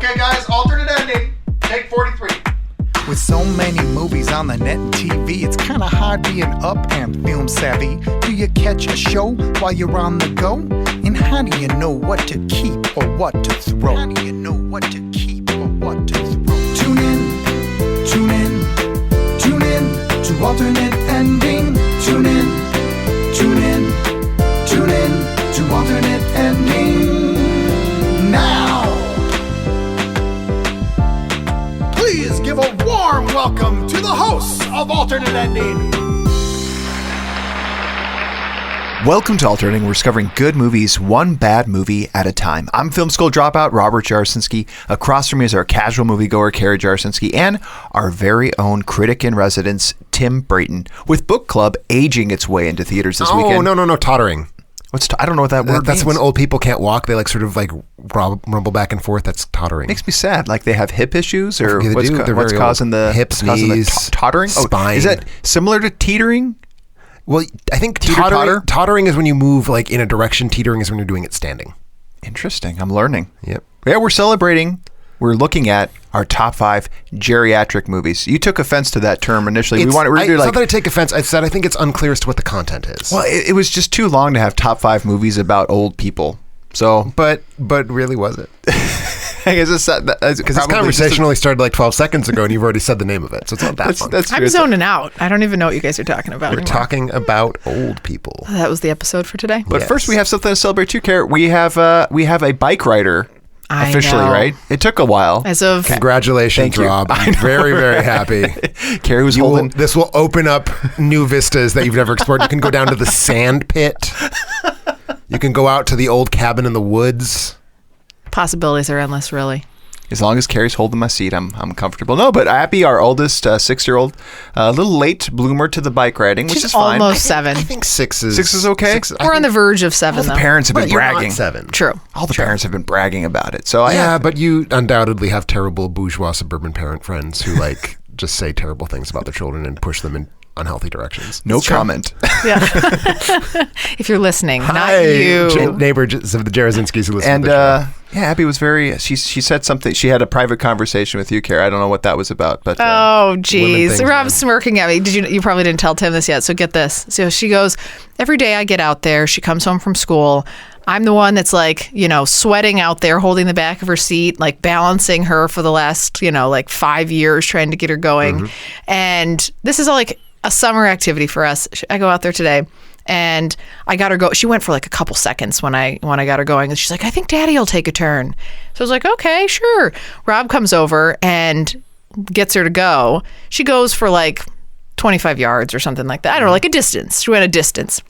Okay, guys, alternate ending. Take 43. With so many movies on the net and TV, it's kind of hard being up and film savvy. Do you catch a show while you're on the go? And how do you know what to keep or what to throw? How do you know what to keep or what to throw? Tune in, tune in, tune in to alternate ending. Tune in, tune in, tune in to alternate ending. Now! Please give a warm welcome to the hosts of Alternate Ending. Welcome to Alternating. We're discovering good movies, one bad movie at a time. I'm film school dropout Robert Jarsinski. Across from me is our casual moviegoer Carrie Jarsinski and our very own critic in residence Tim Brayton, with Book Club aging its way into theaters this weekend. Oh, no, tottering. I don't know what that word That's means. when old people can't walk. They rumble back and forth. That's tottering. Makes me sad. Like they have hip issues, or Yeah, what's causing the hips, causing knees, the tottering? spine. Is that similar to teetering? Well, I think Teeter-totter? tottering is when you move like in a direction. Teetering is when you're doing it standing. Interesting. I'm learning. Yep. Yeah, we're celebrating. We're looking at our top 5 geriatric movies. You took offense to that term initially. It's not that I take offense. I said I think it's unclear as to what the content is. Well, it was just too long to have top 5 movies about old people. So, but really, was it? I guess it's because This conversation only started like 12 seconds ago, and you've already said the name of it, so it's not that fun. That's I'm zoning out. I don't even know what you guys are talking about We're anymore. talking about old people. That was the episode for today. But Yes. first, we have something to celebrate too, Kara. We have a bike rider officially, I know. right? It took a while. As of Congratulations, Thank you. Rob. I'm very, very happy. Carrie was holding. This will open up new vistas that you've never explored. You can go down to the sand pit. You can go out to the old cabin in the woods. possibilities are endless, really. As long as Carrie's holding my seat, I'm comfortable. No, but Abby, our oldest 6-year-old, a little late bloomer to the bike riding, which She's is fine. almost 7. I think 6 is... 6 is okay? We're on the verge of 7, All the though. parents have been But you're not bragging. 7. True. All the parents have been bragging about it. So Yeah, but you undoubtedly have terrible bourgeois suburban parent friends who just say terrible things about their children and push them in unhealthy directions. no comment. Yeah. If you're listening, not Hi, you. Neighbors of the Jerazinskis who listen And to the show. yeah, Abby was very. She said something. She had a private conversation with you, Carrie. I don't know what that was about, but Oh, geez. things, Rob's man. smirking at me. You probably didn't tell Tim this yet, so get this. So she goes, every day I get out there, she comes home from school. I'm the one that's sweating out there, holding the back of her seat, balancing her for the last, 5 years, trying to get her going. Mm-hmm. And this is all a summer activity for us. I go out there today. And I got her go. She went for a couple seconds when I got her going, and she's like, "I think Daddy will take a turn." So I was like, "Okay, sure." Rob comes over and gets her to go. She goes for 25 yards or something like that. I don't know, a distance. She went a distance.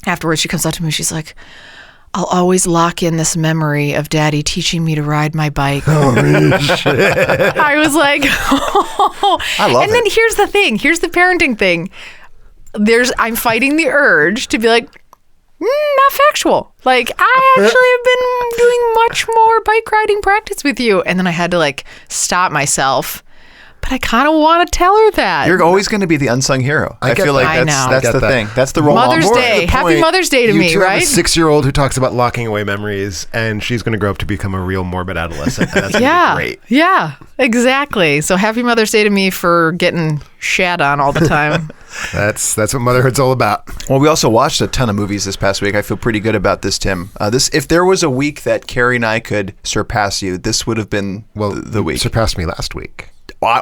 Afterwards, she comes up to me. She's like, "I'll always lock in this memory of Daddy teaching me to ride my bike." I was like, "Oh." I love And then here's the thing. Here's the parenting thing. I'm fighting the urge to be like, not factual. I actually have been doing much more bike riding practice with you. And then I had to stop myself. But I kind of want to tell her that. you're always going to be the unsung hero. I get feel like that. I that's know. that's I the get that. thing. That's the role Mother's model. Day. Happy Mother's Day to you me, two right? have a 6-year-old who talks about locking away memories, and she's going to grow up to become a real morbid adolescent. And that's going to be great. Yeah, exactly. So happy Mother's Day to me for getting shat on all the time. That's what motherhood's all about. Well, we also watched a ton of movies this past week. I feel pretty good about this, Tim. If there was a week that Carrie and I could surpass you, this would have been the week. You surpassed me last week.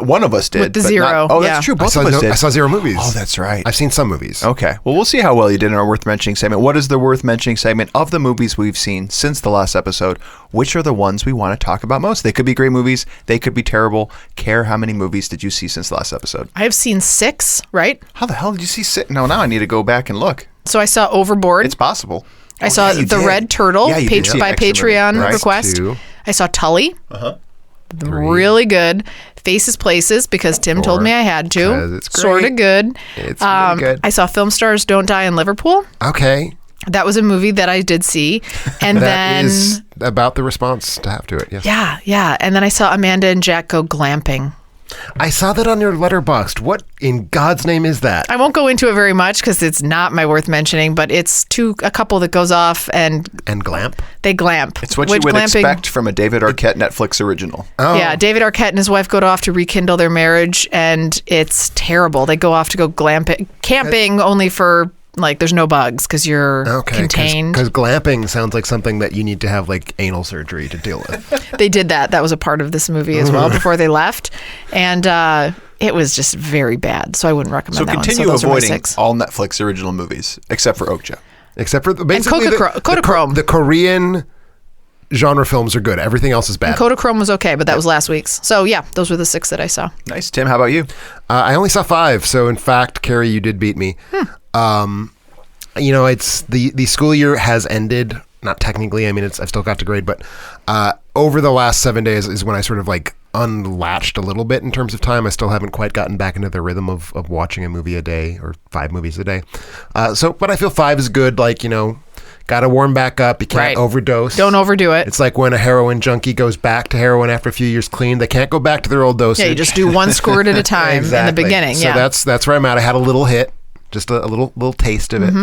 One of us did. With the but zero, not- oh, yeah. that's true. Both of us did. I saw 0 movies. Oh, that's right. I've seen some movies. Okay. Well, we'll see how well you did in our worth mentioning segment. What is the worth mentioning segment of the movies we've seen since the last episode? Which are the ones we want to talk about most? They could be great movies. They could be terrible. Care, how many movies did you see since the last episode? I have seen 6, right? How the hell did you see six? No, now I need to go back and look. So I saw Overboard. It's possible. I saw you The did. Red Turtle Yeah, you did see an by excellent Patreon movie. Right. request. 2. I saw Tully. Really good. Faces Places because Tim told me I had 'Cause to. it's great. Sort of good. It's really good. I saw Film Stars Don't Die in Liverpool. Okay. That was a movie that I did see. And That then is about the response to have to it, yes. Yeah. And then I saw Amanda and Jack go glamping. I saw that on your Letterboxd. What in God's name is that? I won't go into it very much because it's not my worth mentioning, but it's a couple that goes off and glamp? They glamp. It's what you would expect from a David Arquette Netflix original. Oh. Yeah, David Arquette and his wife go off to rekindle their marriage, and it's terrible. They go off to go camping only for... Like, there's no bugs because you're contained. Because glamping sounds like something that you need to have, like, anal surgery to deal with. They did that. That was a part of this movie as well before they left. And it was just very bad. So I wouldn't recommend that one. So continue avoiding all Netflix original movies, except for Okja. Except for basically Kodachrome. The Korean genre films are good. Everything else is bad. And Kodachrome was okay, but that was last week's. So, yeah, those were the 6 that I saw. Nice. Tim, how about you? I only saw 5. So, in fact, Carrie, you did beat me. It's the school year has ended. Not technically. I mean, I've still got to grade, but over the last 7 days is when I sort of like unlatched a little bit in terms of time. I still haven't quite gotten back into the rhythm of watching a movie a day or 5 movies a day. But I feel 5 is good. Like, got to warm back up. You can't overdose. Don't overdo it. It's like when a heroin junkie goes back to heroin after a few years clean. They can't go back to their old dosage. Yeah, you just do 1 squirt at a time in the beginning. So that's where I'm at. I had a little hit. Just a little taste of it.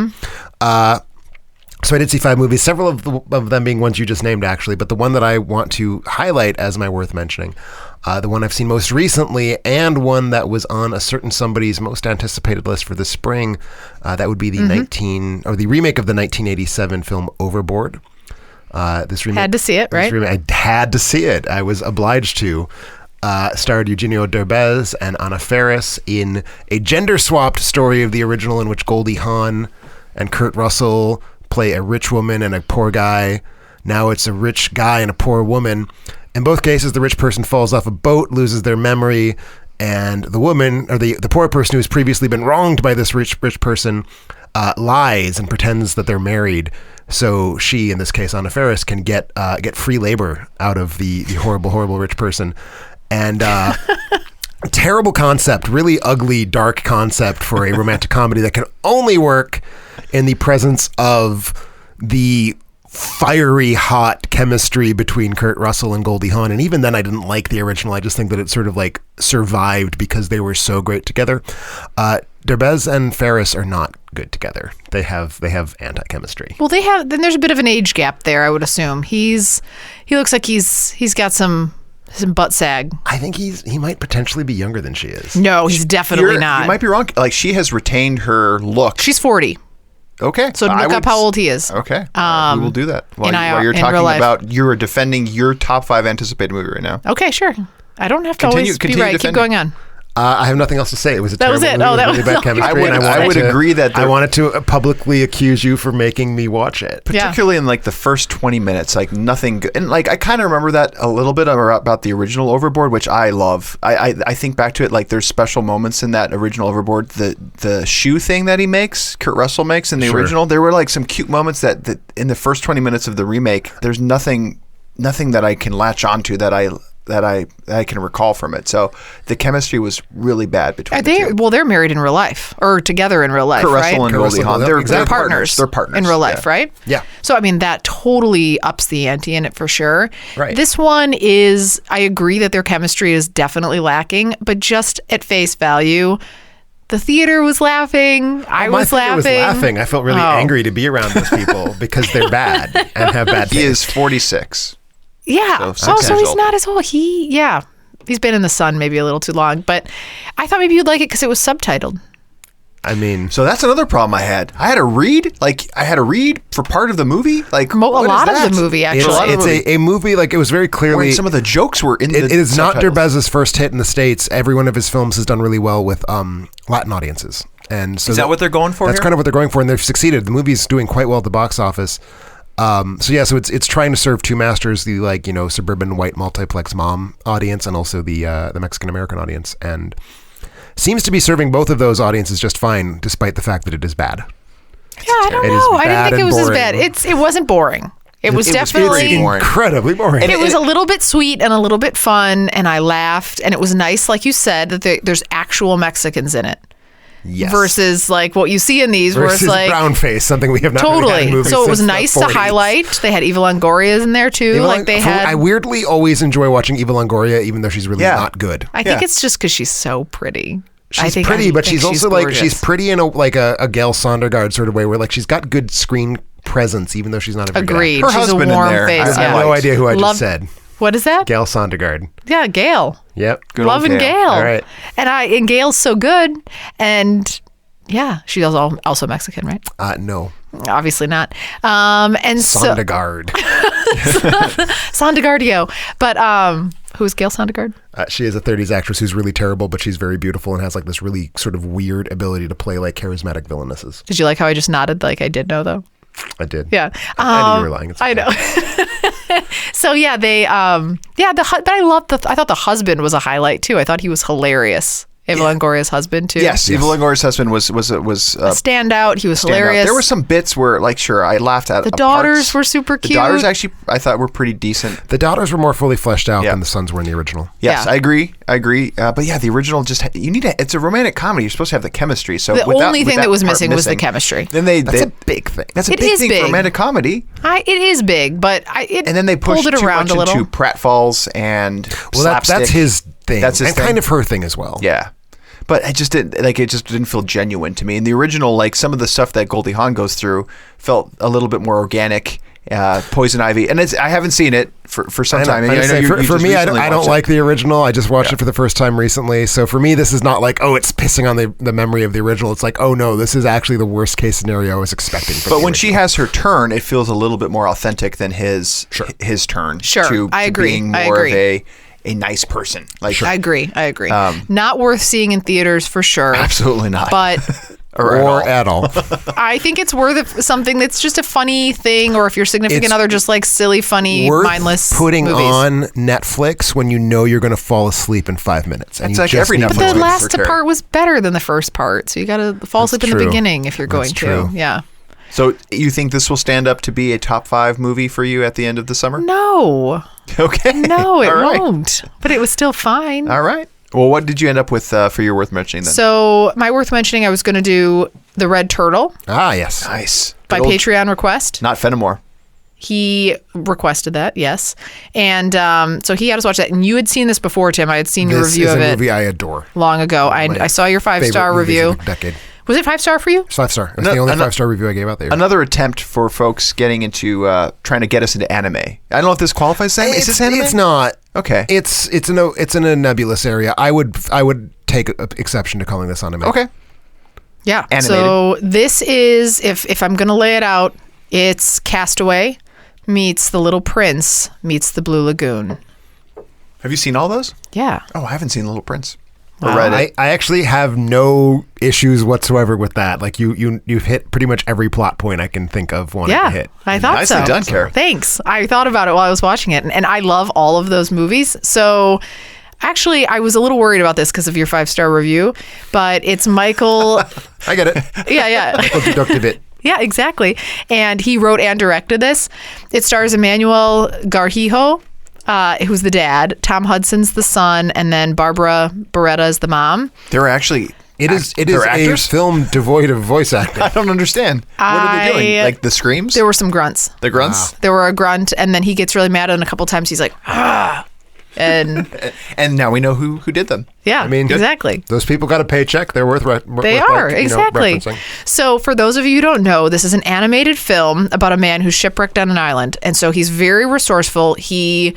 So I did see 5 movies, several of them being ones you just named, actually. But the one that I want to highlight as my worth mentioning, the one I've seen most recently, and one that was on a certain somebody's most anticipated list for the spring, that would be the the remake of the 1987 film Overboard. This remake had to see it, right? I had to see it. I was obliged to. Starred Eugenio Derbez and Anna Faris in a gender-swapped story of the original in which Goldie Hawn and Kurt Russell play a rich woman and a poor guy. Now it's a rich guy and a poor woman. In both cases, the rich person falls off a boat, loses their memory, and the woman, or the poor person who has previously been wronged by this rich person, lies and pretends that they're married. So she, in this case, Anna Faris, can get free labor out of the horrible rich person. And terrible concept, really ugly, dark concept for a romantic comedy that can only work in the presence of the fiery, hot chemistry between Kurt Russell and Goldie Hawn. And even then, I didn't like the original. I just think that it sort of like survived because they were so great together. Derbez and Faris are not good together. They have anti-chemistry. Well, then there's a bit of an age gap there, I would assume. He looks like he's got some butt sag. I think he might potentially be younger than she is. No, he's definitely not. You might be wrong. Like, she has retained her look. She's 40. Okay. So look up how old he is. Okay. We will do that. While you're in talking real life. about, you're defending your top 5 anticipated movie right now. Okay, sure. I don't have to always be right. Keep going on. I have nothing else to say. It was a terrible movie. That was really bad chemistry. I would agree that I wanted to publicly accuse you for making me watch it. Particularly in like the first 20 minutes, like nothing good. And like I kind of remember that a little bit about the original Overboard, which I love. I think back to it, like there's special moments in that original Overboard. The shoe thing that Kurt Russell makes in the original, there were like some cute moments that in the first 20 minutes of the remake, there's nothing that I can latch onto that I can recall from it. So the chemistry was really bad between the two. Well, they're married in real life or together in real life, Kurt right? Russell and Goldie Hawn. They're partners. They're partners in real life, right? Yeah. So I mean, that totally ups the ante in it for sure. Right. This one is. I agree that their chemistry is definitely lacking, but just at face value. The theater was laughing. I was laughing. I felt really angry to be around those people because they're bad and have bad taste. He is 46. Yeah. So he's not as old. He's been in the sun maybe a little too long, but I thought maybe you'd like it because it was subtitled. I mean, so that's another problem I had. I had to read for part of the movie. Like a lot of the movie, actually. It's a movie, like it was very clearly. Some of the jokes were in It is not Derbez's first hit in the States. Every one of his films has done really well with Latin audiences. And so is that what they're going for? That's kind of what they're going for, and they've succeeded. The movie's doing quite well at the box office. So it's trying to serve two masters, the suburban white multiplex mom audience and also the Mexican American audience, and seems to be serving both of those audiences just fine, despite the fact that it is bad. Yeah, I don't know. I didn't think it was as bad. It wasn't boring. It was definitely incredibly boring. And it was a little bit sweet and a little bit fun, and I laughed, and it was nice, like you said, that there's actual Mexicans in it. Yes. versus like what you see in these, where Versus it's like brown face, something we have not really had totally. in movies So it was since the nice to 40s. highlight. They had Eva Longoria's in there too. I weirdly always enjoy watching Eva Longoria, even though she's really Yeah. not good. I think it's just because she's so pretty. She's pretty, but she's also like gorgeous. she's pretty in a Gail Sondergaard sort of way, where like she's got good screen presence, even though she's not a very good Agreed. Her She's husband a in warm there, face. actor. I yeah. have no idea who I Love- just said. What is that? Gail Sondergaard. Yeah, Gail. Yep. Good old Loving Gail. Gail. All right. And Gail's so good. And yeah, she's also Mexican, right? No. Obviously not. And Sondergaard. Sondegardio. But who's Gail Sondergaard? She is a 30s actress who's really terrible, but she's very beautiful and has like this really sort of weird ability to play like charismatic villainesses. Did you like how I just nodded like I did know though? I did. Yeah. I knew you were lying. It's I okay. know. So yeah, they but I thought the husband was a highlight too. I thought he was hilarious. Eva Longoria's husband too. Yes, Eva Longoria's husband was a Standout. He was standout. hilarious. There were some bits where, like, sure, I laughed at The parts. daughters were super The cute. daughters actually, I thought, were pretty decent. The daughters were more fully fleshed out Yeah. than the sons were in the original. Yes, Yeah. I agree. But yeah, the original it's a romantic comedy. You're supposed to have the chemistry. So The only with thing that was part missing was the chemistry. Then That's a big thing. That's a It big is thing big. for romantic comedy. It is big, but And then they pushed pulled it too around much a little. into pratfalls and Well, slapstick. that's his thing. That's his and thing. kind of her thing as well. Yeah. But it just didn't feel genuine to me. In the original, like some of the stuff that Goldie Hawn goes through felt a little bit more organic. Poison Ivy, and I haven't seen it for some time. And I know you for just me, I recently don't watched it. like the original. I just watched it for the first time recently. So for me, this is not like, oh, it's pissing on the memory of the original. It's like, oh no, this is actually the worst case scenario I was expecting. But when she has her turn, it feels a little bit more authentic than his turn. Sure, I to agree. being I more agree. of a nice person. Like I agree. Not worth seeing in theaters for sure. absolutely not. But or at all. I think it's worth something that's just a funny thing, or if your significant It's other just like silly, funny, Worth mindless putting movies. on Netflix when you know you're going to fall asleep in 5 minutes. And It's you like just every need Netflix to But the movie. watch it. last For sure. part was better than the first part, so you got to fall asleep in the true. beginning if you're going That's to. true. Yeah. So you think this will stand up to be a top 5 movie for you at the end of the summer? No, Okay. no, it All right. won't. But it was still fine. All right. Well, what did you end up with for your worth mentioning then? So my worth mentioning, I was going to do The Red Turtle Ah, yes. Nice. by Good old- Patreon request. Not Fenimore. He requested that, yes. And so he had us watch that. And you had seen this before, Tim. I had seen your This review is of a it movie I adore. long ago. I saw your Favorite 5-star movies review. of the decade. Was it 5-star for you? It's 5-star. It's No, the only ano- 5-star review I gave out there. Another attempt for folks getting into trying to get us into anime. I don't know if this qualifies as anime. Is this anime? It's not. Okay. It's in a nebulous area. I would take exception to calling this anime. Okay. Yeah. Animated. So this is, if I'm going to lay it out, it's Castaway meets The Little Prince meets The Blue Lagoon. Have you seen all those? Yeah. Oh, I haven't seen Little Prince. Or Wow. read it. I actually have no issues whatsoever with that. Like you've hit pretty much every plot point I can think of wanting to Yeah, hit. I thought Nicely so. done, Kara. Thanks. I thought about it while I was watching it, and I love all of those movies. So, actually, I was a little worried about this because of your 5-star review, but it's Michael. I get it. yeah. Michael deducted it. Yeah, exactly. And he wrote and directed this. It stars Emmanuel Garhijo, who's the dad. Tom Hudson's the son, and then Barbara Barretta is the mom. They're actually. It is they're a actors? film devoid of voice acting. I don't understand. What are they doing? Like the screams? There were some grunts. The grunts? There were a grunt, and then he gets really mad, and a couple times he's like, ah. And And now we know who did them. yeah, I mean, exactly. Those people got a paycheck. They're worth They are, exactly. referencing. So, for those of you who don't know, this is an animated film about a man who's shipwrecked on an island. And so he's very resourceful. He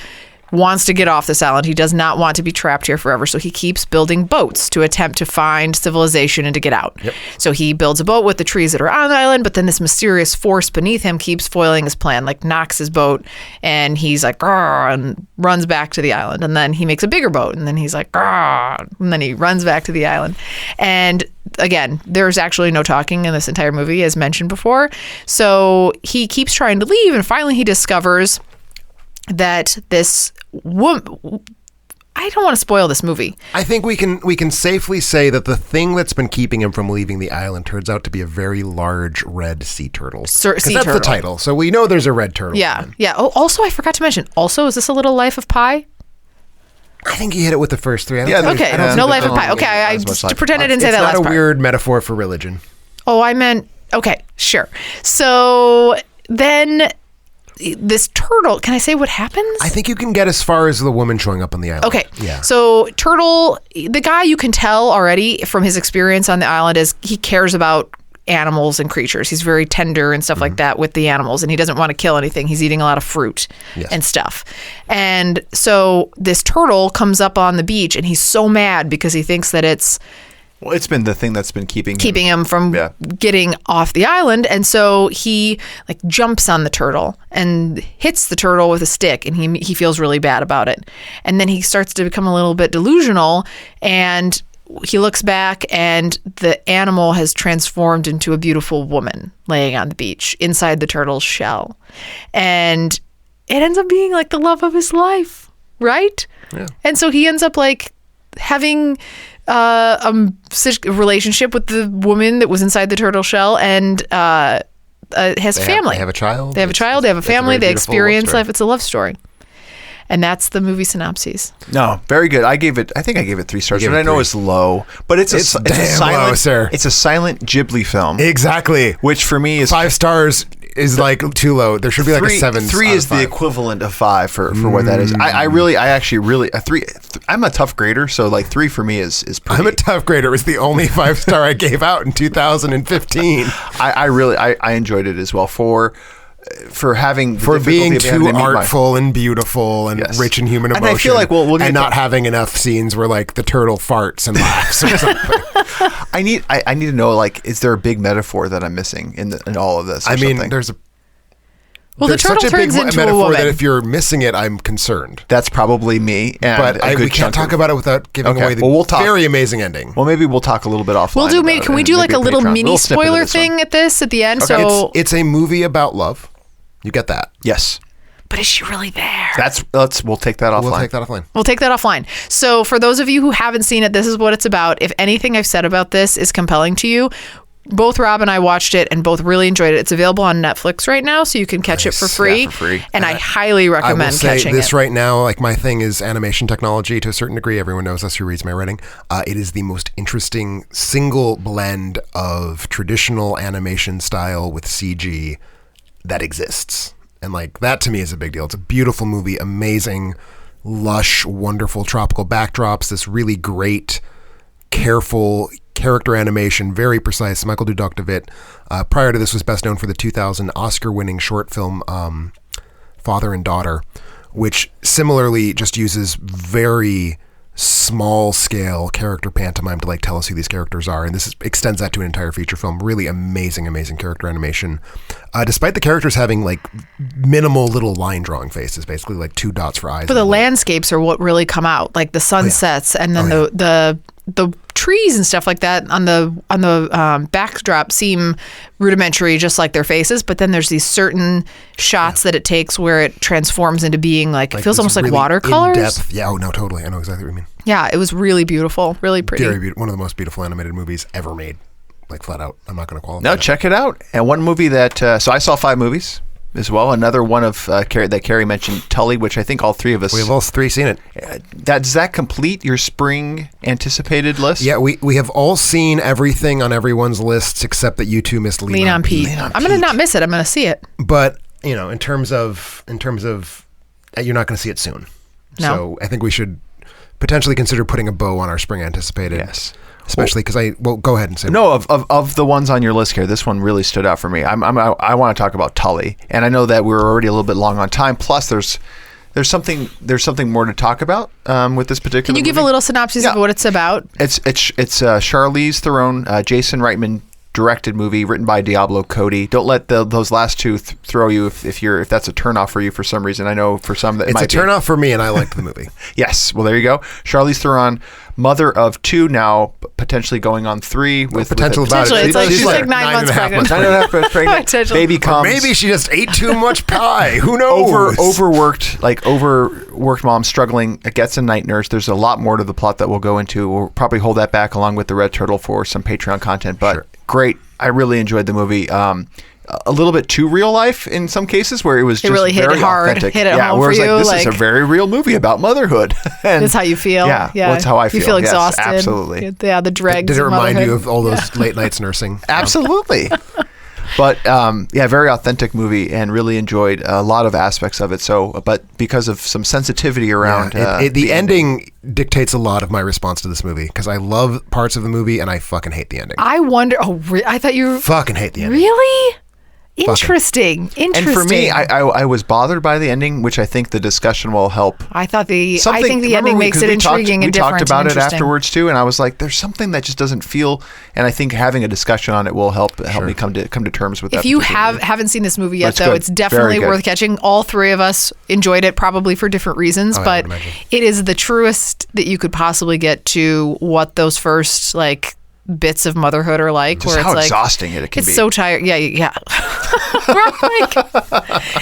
wants to get off this island. He does not want to be trapped here forever. So he keeps building boats to attempt to find civilization and to get out. Yep. So he builds a boat with the trees that are on the island, but then this mysterious force beneath him keeps foiling his plan, like knocks his boat, and he's like, "Grr," and runs back to the island. And then he makes a bigger boat, and then he's like, "Grr," and then he runs back to the island. And again, there's actually no talking in this entire movie, as mentioned before. So he keeps trying to leave, and finally he discovers that this woman, I don't want to spoil this movie. I think we can safely say that the thing that's been keeping him from leaving the island turns out to be a very large red sea turtle. 'Cause Sea that's turtle. the title, so we know there's a red turtle. Yeah, yeah. Oh, also, I forgot to mention. Also, is this a little Life of Pi? I think you hit it with the first three. Okay, no life of Pi. Okay, I pretend I didn't say that last part. It's not a weird metaphor for religion. Oh, I meant, okay, sure. So then this turtle, can I say what happens? I think you can get as far as the woman showing up on the island. Okay. Yeah. So Turtle, the guy, you can tell already from his experience on the island, is he cares about animals and creatures. He's very tender and stuff like that with the animals, and he doesn't want to kill anything. He's eating a lot of fruit and stuff. And so this turtle comes up on the beach, and he's so mad because he thinks that it's been the thing that's been keeping him from getting off the island. And so he like jumps on the turtle and hits the turtle with a stick, and he feels really bad about it. And then he starts to become a little bit delusional, and he looks back, and the animal has transformed into a beautiful woman laying on the beach inside the turtle's shell. And it ends up being like the love of his life, right? Yeah. And so he ends up like having a relationship with the woman that was inside the turtle shell, and has family. They have a child. They have a child. They have a family. They experience life. It's a love story. And that's the movie synopses. No, very good. I think I gave it 3 stars. And I know it's low, but it's a silent, low, sir. It's a silent Ghibli film. Exactly. Which for me is 5 stars is like too low. There should be like a 7. 3 is the equivalent of 5 for what that is. I actually really a 3. I'm a tough grader, so like 3 for me is pretty. I'm a tough grader. It was the only 5-star I gave out in 2015. I enjoyed it as well for being too artful and beautiful and rich in human emotion, and I feel like and not having enough scenes where like the turtle farts and laughs or something. I need to know, like, is there a big metaphor that I'm missing in all of this? I mean, something? there's the turtle such a big turns into metaphor a woman. that if you're missing it, I'm concerned. That's probably me. But we can't talk about it without giving away the very amazing ending. Well, maybe we'll talk a little bit offline. Can we do like a little mini spoiler thing at the end? Okay. So it's a movie about love. You get that? Yes. But is she really there? We'll take that offline. We'll take that offline. So for those of you who haven't seen it, this is what it's about. If anything I've said about this is compelling to you, both Rob and I watched it and both really enjoyed it. It's available on Netflix right now, so you can catch it for free. Yeah, for free. And I highly recommend catching this it. Right now, like my thing is animation technology to a certain degree. Everyone knows this who reads my writing. It is the most interesting single blend of traditional animation style with CG that exists. And like that to me is a big deal. It's a beautiful movie, amazing, lush, wonderful tropical backdrops, this really great, careful character animation, very precise. Michael Dudok-Devitt, prior to this, was best known for the 2000 Oscar-winning short film Father and Daughter, which similarly just uses very small-scale character pantomime to like tell us who these characters are, and this extends that to an entire feature film. Really amazing character animation. Despite the characters having like minimal little line drawing faces, basically like 2 dots for eyes. But the landscapes are what really come out, like the sunsets and then the trees and stuff like that on the backdrop seem rudimentary, just like their faces. But then there's these certain shots that it takes where it transforms into being like it feels almost like really watercolors. In-depth. Yeah, no, totally. I know exactly what you mean. Yeah, it was really beautiful, really pretty. Very beautiful. One of the most beautiful animated movies ever made. Like flat out. I'm not going to qualify. No, check it out. And one movie that so I saw 5 movies as well. Another one of that Carrie mentioned, Tully, which I think all 3 of us. We've all 3 seen it. Does that complete your spring anticipated list? Yeah, we have all seen everything on everyone's lists except that you 2 missed Lean on Pete. I'm going to not miss it. I'm going to see it. But you know, in terms of, you're not going to see it soon. No. So I think we should potentially consider putting a bow on our spring anticipated. Yes. Especially because go ahead and say. No, of the ones on your list here, this one really stood out for me. I want to talk about Tully, and I know that we're already a little bit long on time. Plus, there's something more to talk about with this particular. Can you give a little synopsis of what it's about? It's Charlize Theron, Jason Reitman directed movie written by Diablo Cody. Don't let those last 2 throw you if that's a turnoff for you for some reason. I know for some that it's a turnoff for me, and I liked the movie. Yes, well there you go. Charlize Theron, mother of 2, now potentially going on 3 with potential with about it. It's like she's like 9 months pregnant. 9.5 months pregnant. Baby comes. Or maybe she just ate too much pie. Who knows? Overworked mom struggling, gets a night nurse. There's a lot more to the plot that we'll go into. We'll probably hold that back along with the Red Turtle for some Patreon content, but. Sure. Great. I really enjoyed the movie. a little bit too real life in some cases, where it was just really hit very it hard, authentic. hit it home whereas for you, this is a very real movie about motherhood. And That's how you feel. Yeah, well, that's how I feel. You feel Yes, exhausted. absolutely. Yeah, the dregs. Did it of remind you motherhood. of all those late nights nursing? Absolutely. But very authentic movie, and really enjoyed a lot of aspects of it. So, but because of some sensitivity around the ending dictates a lot of my response to this movie, because I love parts of the movie and I fucking hate the ending. I wonder. I thought you Fucking hate the ending. really. Interesting. And for me, I was bothered by the ending, which I think the discussion will help. I think the Remember ending makes it intriguing and different. We talked about and it interesting. afterwards too, and I was like, "There's something that just doesn't feel." And I think having a discussion on it will help me come to terms with that. If you particular movie. haven't seen this movie yet, That's though, good. it's definitely Very good. worth catching. All three of us enjoyed it, probably for different reasons, I but would imagine. it is the truest that you could possibly get to what those first bits of motherhood are like. Just where how it's exhausting it can it's be. so tired. Yeah.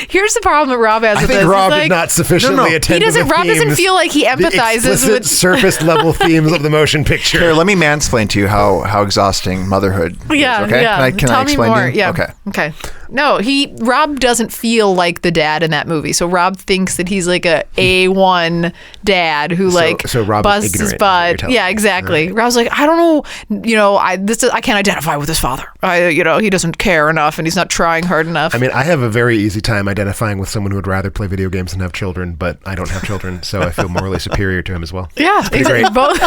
Here's the problem that Rob has I with think this. Rob He's did not sufficiently attend He to the doesn't. Rob doesn't themes, feel like he the empathizes explicit with. surface level themes of the motion picture. Here, let me mansplain to you how exhausting motherhood Yeah, is, okay? yeah. Can I Tell me explain more. to you? Yeah. Okay. No, Rob doesn't feel like the dad in that movie. So Rob thinks that he's like a A1 dad who so Rob is busts his ignorant, is what you're butt. telling Yeah, me. exactly. Rob's like, I don't know, I can't identify with his father. He doesn't care enough and he's not trying hard enough. I mean, I have a very easy time identifying with someone who would rather play video games than have children, but I don't have children, so I feel morally superior to him as well. Yeah, pretty great. Both,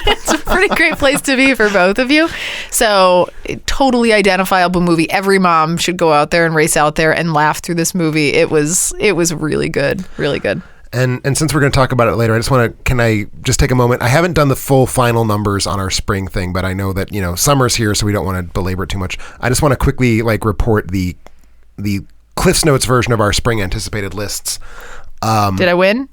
it's a pretty great place to be for both of you. So, totally identifiable movie. Every mom should go out there and race out there and laugh through this movie. It was really good, really good. And since we're going to talk about it later, can I just take a moment? I haven't done the full final numbers on our spring thing, but I know that, summer's here, so we don't want to belabor it too much. I just want to quickly report the Cliff's Notes version of our spring anticipated lists. Did I win?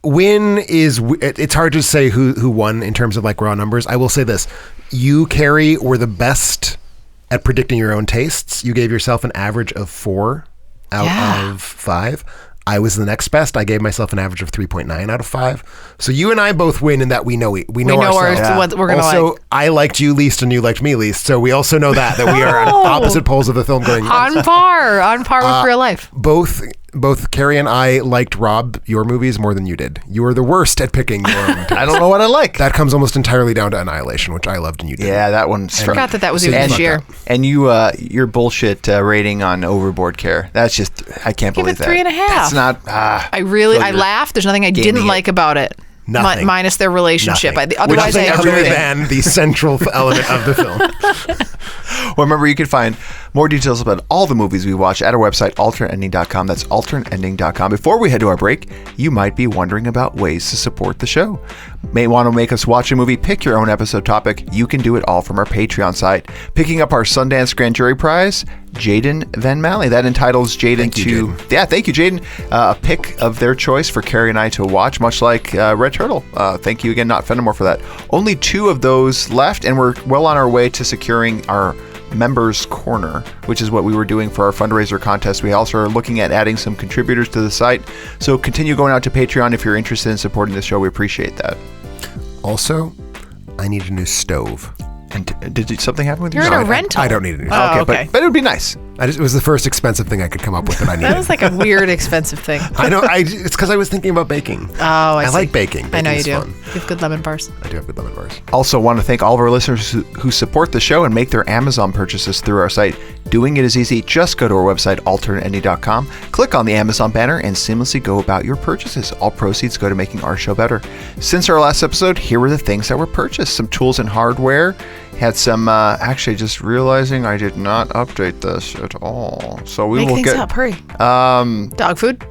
It's hard to say who won in terms of raw numbers. I will say this. You, Carrie, were the best at predicting your own tastes. You gave yourself an average of 4 out of 5. I was the next best. I gave myself an average of 3.9 out of 5. So you and I both win in that we know ourselves. What we're gonna also, like. I liked you least and you liked me least. So we also know that we are at opposite poles of the film going. On par with real life. Both Carrie and I liked Rob, your movies, more than you did. You were the worst at picking your own taste. I don't know what I like. That comes almost entirely down to Annihilation, which I loved and you didn't. Yeah, that one struck. I forgot that was So even you this fucked year. up. And your bullshit rating on Overboard, Care. That's just, I can't Give believe it that. 3.5. That's not. I laughed. There's nothing I didn't gaming like about it. Nothing. Minus their relationship. Nothing. Otherwise, I Nothing enjoyed other it. than the central element of the film. Well, remember, you can find more details about all the movies we watch at our website, alternateending.com. That's alternateending.com. Before we head to our break, you might be wondering about ways to support the show. May want to make us watch a movie, pick your own episode topic. You can do it all from our Patreon site. Picking up our Sundance Grand Jury Prize, Jaden Van Malley. That entitles Jaden Thank you, Jaden. Yeah, thank you, Jaden. A pick of their choice for Carrie and I to watch, much like Red Turtle. Thank you again, Not Fenimore, for that. Only 2 of those left, and we're well on our way to securing our Members Corner, which is what we were doing for our fundraiser contest. We also are looking at adding some contributors to the site. So continue going out to Patreon if you're interested in supporting the show. We appreciate that. Also, I need a new stove. And did something happen with You're your in a stove? rental. I don't need a new Oh, stove. okay. But it would be nice. It was the first expensive thing I could come up with that I needed. That was like a weird, expensive thing. I know. It's because I was thinking about baking. Oh, I see. like baking. I know you Baking's do. fun. You have good lemon bars. I do have good lemon bars. Also want to thank all of our listeners who support the show and make their Amazon purchases through our site. Doing it is easy. Just go to our website, alternateending.com, click on the Amazon banner, and seamlessly go about your purchases. All proceeds go to making our show better. Since our last episode, here were the things that were purchased. Some tools and hardware. Had some, actually just realizing I did not update this at all. So we Make will things get, up. Hurry. Dog food?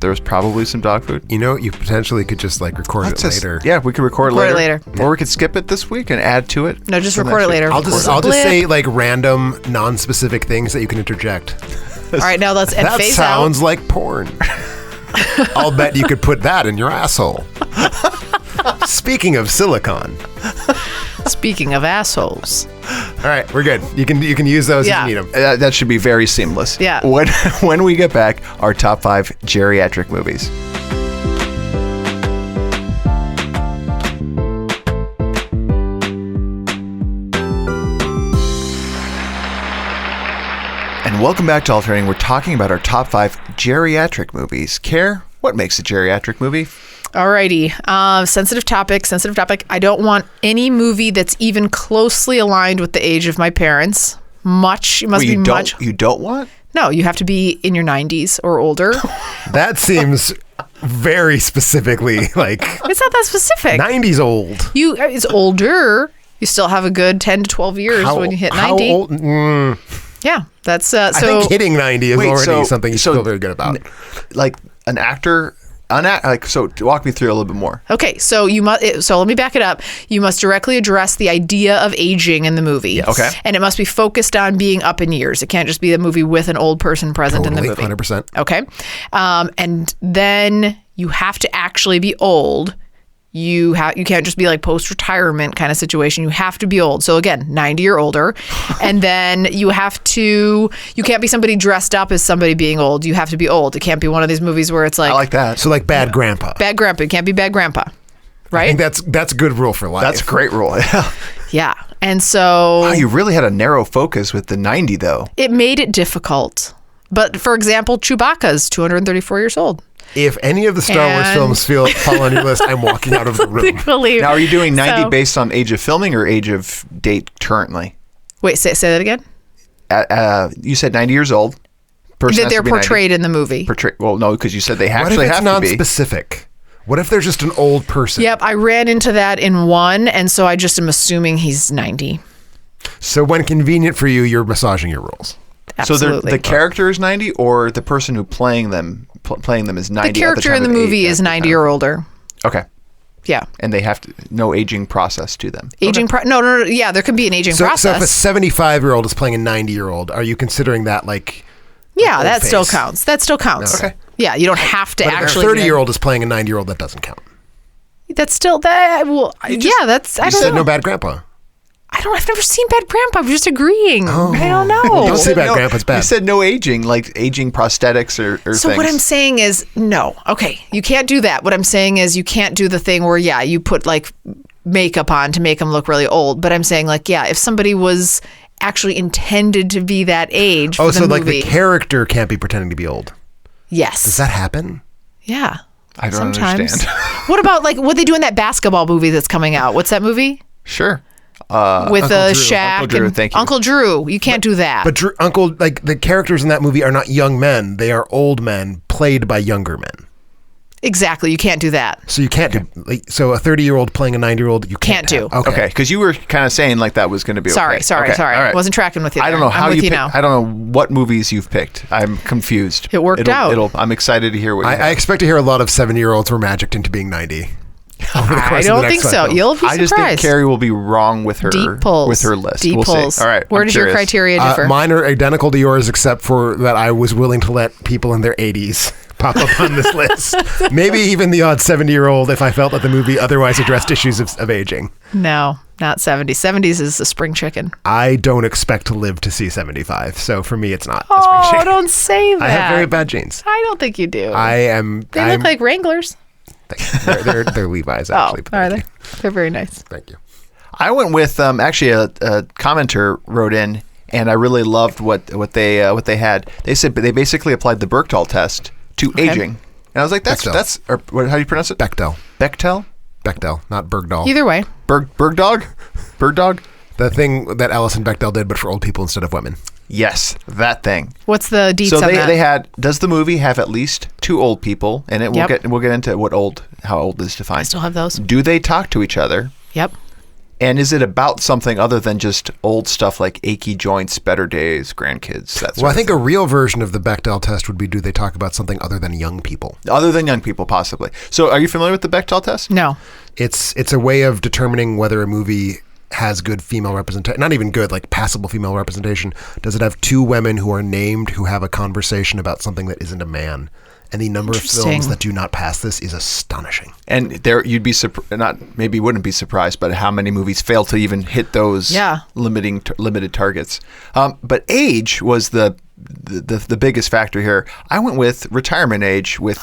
there's probably some dog food. You know, you potentially could just record it later. Yeah, we could record Record it later. later. Or we could skip it this week and add to it. No, just for record next it week. later. I'll just say random, non-specific things that you can interject. All right, now let's That phase sounds out. like porn. I'll bet you could put that in your asshole. Speaking of silicon. Speaking of assholes. All right, we're good. You can use those Yeah. if you need them. That should be very seamless. Yeah. When we get back, our top 5 geriatric movies. And Welcome back to Alternating. We're talking about our top 5 geriatric movies. Care, what makes a geriatric movie? Alrighty. Sensitive topic. I don't want any movie that's even closely aligned with the age of my parents. You must be much. You don't want? No, you have to be in your 90s or older. That seems very specifically like... It's not that specific. 90s old. It's older. You still have a good 10 to 12 years when you hit 90. How old? Yeah, that's so. I think hitting 90 is already something you feel very good about. Like an actor... so walk me through a little bit more. Okay, so let me back it up. You must directly address the idea of aging in the movie. Yeah, okay. And it must be focused on being up in years. It can't just be a movie with an old person present in the movie. 100%. Okay. And then you have to actually be old. You can't just be like post-retirement kind of situation. You have to be old. So again, 90 or older. And then you can't be somebody dressed up as somebody being old. You have to be old. It can't be one of these movies where it's like... I like that. So like Bad Grandpa. Bad Grandpa. It can't be Bad Grandpa. Right? I think that's a good rule for life. That's a great rule. Yeah. Yeah. And so... Wow, you really had a narrow focus with the 90 though. It made it difficult. But for example, Chewbacca's 234 years old. If any of the Star Wars films fall on your list, I'm walking out of the room. Now, are you doing 90 based on age of filming or age of date currently? Wait, say that again? You said 90 years old. That they're portrayed in the movie. Well, no, because you said they actually have to be. What if it's non-specific? What if they're just an old person? Yep, I ran into that in one, and so I just am assuming he's 90. So when convenient for you, you're massaging your rules. Absolutely. So the character is 90, or the person who playing them is 90. The character in the movie is 90 or older. Okay. Yeah. And they have no aging process to them. No. Yeah, there could be an aging process. So if a 75-year-old is playing a 90-year-old, are you considering that like? Yeah, that still counts. Okay. Yeah, you don't have to but actually. If a 30-year-old is playing a 90-year-old, that doesn't count. That's still that. Well, that's. I don't know. No Bad Grandpa. I've never seen Bad Grandpa. I'm just agreeing. Oh. I don't know. Don't say Bad Grandpa's bad. You said no aging, like aging prosthetics or so things. What I'm saying is, no. Okay, you can't do that. What I'm saying is you can't do the thing where, you put like makeup on to make them look really old. But I'm saying like, if somebody was actually intended to be that age for the movie. Like the character can't be pretending to be old. Yes. Does that happen? Yeah. I don't sometimes. understand. What about like what they do in that basketball movie that's coming out? What's that movie? Sure. With Shaq Uncle Drew, and thank you. Uncle Drew. You can't do that. But the characters in that movie are not young men. They are old men played by younger men. Exactly. You can't do that. So you can't do, so a 30-year-old playing a 90-year-old, you can't do. Okay. Because you were kind of saying like that was going to be Sorry. Okay. All right. Wasn't tracking with you. I don't know how you now. I don't know what movies you've picked. I'm confused. It worked out. I'm excited to hear what you have. I expect to hear a lot of 7-year-olds were magicked into being 90. I don't think so. You'll be surprised. I just think Carrie will be wrong with her Deep pulls. with her list. Deep we'll pulls. see. All right. Where does your criteria differ? Mine are identical to yours, except for that I was willing to let people in their 80s pop up on this list. Maybe even the odd 70-year-old if I felt that the movie otherwise addressed issues of aging. No, not 70. 70s is the spring chicken. I don't expect to live to see 75, so for me it's not a spring Oh, chicken. don't say that. I have very bad genes. I don't think you do. They look like Wranglers. They're Levi's, actually. Oh, are they? They're very nice. Thank you. I went with actually a commenter wrote in, and I really loved what they had. They said they basically applied the Bergdahl test to aging, and I was like, how do you pronounce it? Bechdel, not Bergdahl. Either way. Bird dog. The thing that Alison Bechdel did, but for old people instead of women. Yes, that thing. What's the deets on that? They had. Does the movie have at least 2 old people in it? We'll get into how old is defined. I still have those. Do they talk to each other? Yep. And is it about something other than just old stuff like achy joints, better days, grandkids? I think a real version of the Bechdel test would be: do they talk about something other than young people? Other than young people, possibly. So, are you familiar with the Bechdel test? No. It's a way of determining whether a movie has good female representation, not even good, like passable female representation. Does it have 2 women who are named who have a conversation about something that isn't a man? And the number of films that do not pass this is astonishing. And there, you'd be wouldn't be surprised, but how many movies fail to even hit those limited targets. But age was the the biggest factor here. I went with retirement age with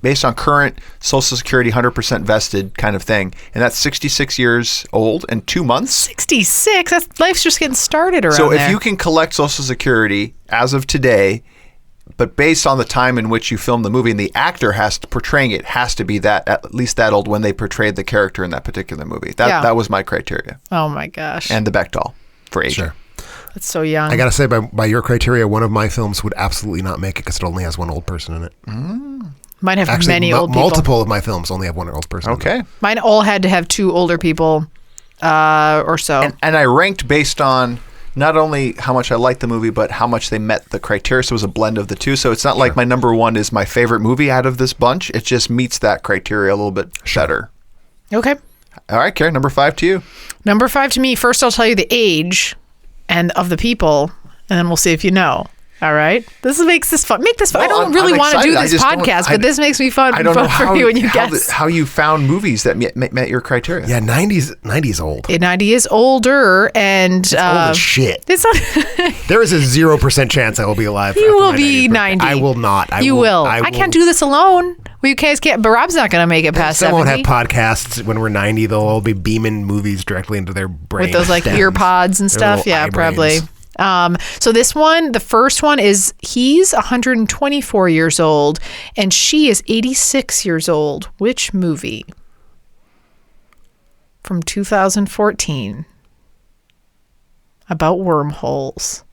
based on current Social Security 100% vested kind of thing, and that's 66 years old and 2 months. 66. Life's just getting started around So if there. you can collect Social Security as of today, but based on the time in which you filmed the movie, and the actor portraying it has to be that at least that old when they portrayed the character in that particular movie. That was my criteria. Oh my gosh. And the Bechdel for aging. Sure. That's so young. I gotta say, by your criteria, one of my films would absolutely not make it because it only has one old person in it. Mine have Actually, many old people. multiple of my films only have one old person. Okay. In it. Mine all had to have 2 older people or so. And I ranked based on not only how much I liked the movie, but how much they met the criteria. So it was a blend of the two. So it's not like my number one is my favorite movie out of this bunch. It just meets that criteria a little bit better. Okay. All right, Karen, number 5 to you. Number 5 to me, first I'll tell you the age and of the people, and then we'll see if you know. All right? This makes this fun. Make this fun. Well, I don't really I'm want to do excited. this podcast, but this makes me fun. I don't know for you when you guess. how you found movies that met your criteria. Yeah, 90s old. 90 is older, and Old as shit. it's not. There is a 0% chance I will be alive. You after will my be 90th birthday. 90. I will not. You will. I can't do this alone. Well, you guys can't. But Rob's not going to make it past Some 70. won't have podcasts when we're 90. They'll all be beaming movies directly into their brain. With those like stems. ear pods and Their stuff. little Yeah, eye probably. brains. So this one, the first one is he's 124 years old and she is 86 years old. Which movie? From 2014. About wormholes.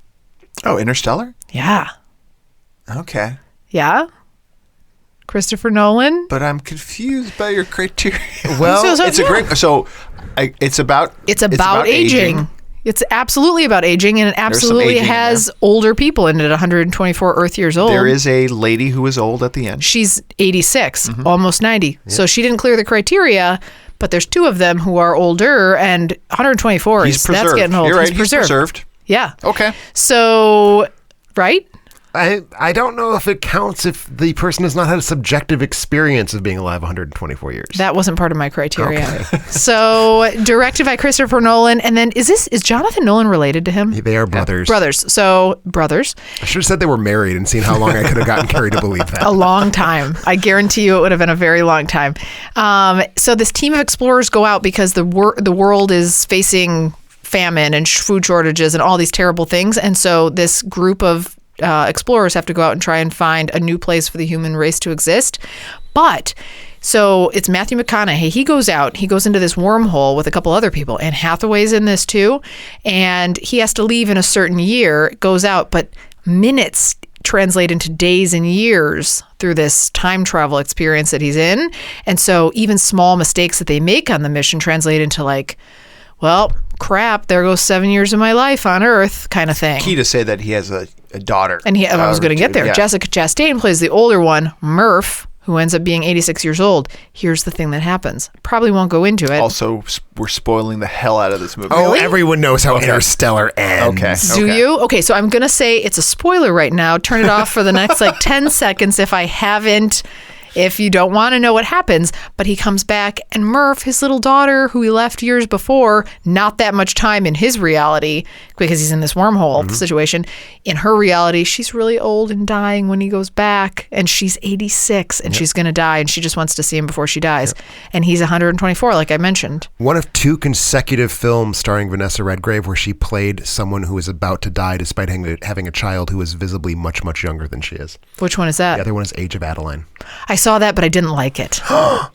Oh, Interstellar? Yeah. Okay. Yeah? Christopher Nolan? But I'm confused by your criteria. So, it's a great... So, it's about... It's about aging. It's absolutely about aging, and it absolutely aging in has older people in it, 124 Earth years old. There is a lady who is old at the end. She's 86, almost 90. So she didn't clear the criteria, but there's 2 of them who are older, and 124 He's preserved. that's getting old. You're right. He's preserved. Yeah. Okay. So, right? I don't know if it counts if the person has not had a subjective experience of being alive 124 years. That wasn't part of my criteria. So, directed by Christopher Nolan, and then is Jonathan Nolan related to him? They are brothers. Brothers. So, brothers. I should have said they were married and seen how long I could have gotten Carrie to believe that. A long time. I guarantee you it would have been a very long time. So this team of explorers go out because the world is facing famine and food shortages and all these terrible things. And so this group of explorers have to go out and try and find a new place for the human race to exist. But so it's Matthew McConaughey. He goes into this wormhole with a couple other people, and Hathaway's in this too. And he has to leave in a certain year, goes out, but minutes translate into days and years through this time travel experience that he's in. And so even small mistakes that they make on the mission translate into like, well, crap, there goes 7 years of my life on Earth kind of thing. Key to say that he has a daughter. And I was going to get there. Yeah. Jessica Chastain plays the older one, Murph, who ends up being 86 years old. Here's the thing that happens. Probably won't go into it. Also, we're spoiling the hell out of this movie. Oh, everyone knows how Interstellar ends. Okay. Do you? Okay, so I'm going to say it's a spoiler right now. Turn it off for the next 10 seconds if I haven't. If you don't want to know what happens, but he comes back and Murph, his little daughter, who he left years before, not that much time in his reality because he's in this wormhole situation. In her reality, she's really old and dying when he goes back, and she's 86 and she's going to die, and she just wants to see him before she dies. And he's 124, like I mentioned. One of 2 consecutive films starring Vanessa Redgrave where she played someone who is about to die despite having a child who is visibly much, much younger than she is. Which one is that? The other one is Age of Adeline. I saw that, but I didn't like it. Oh.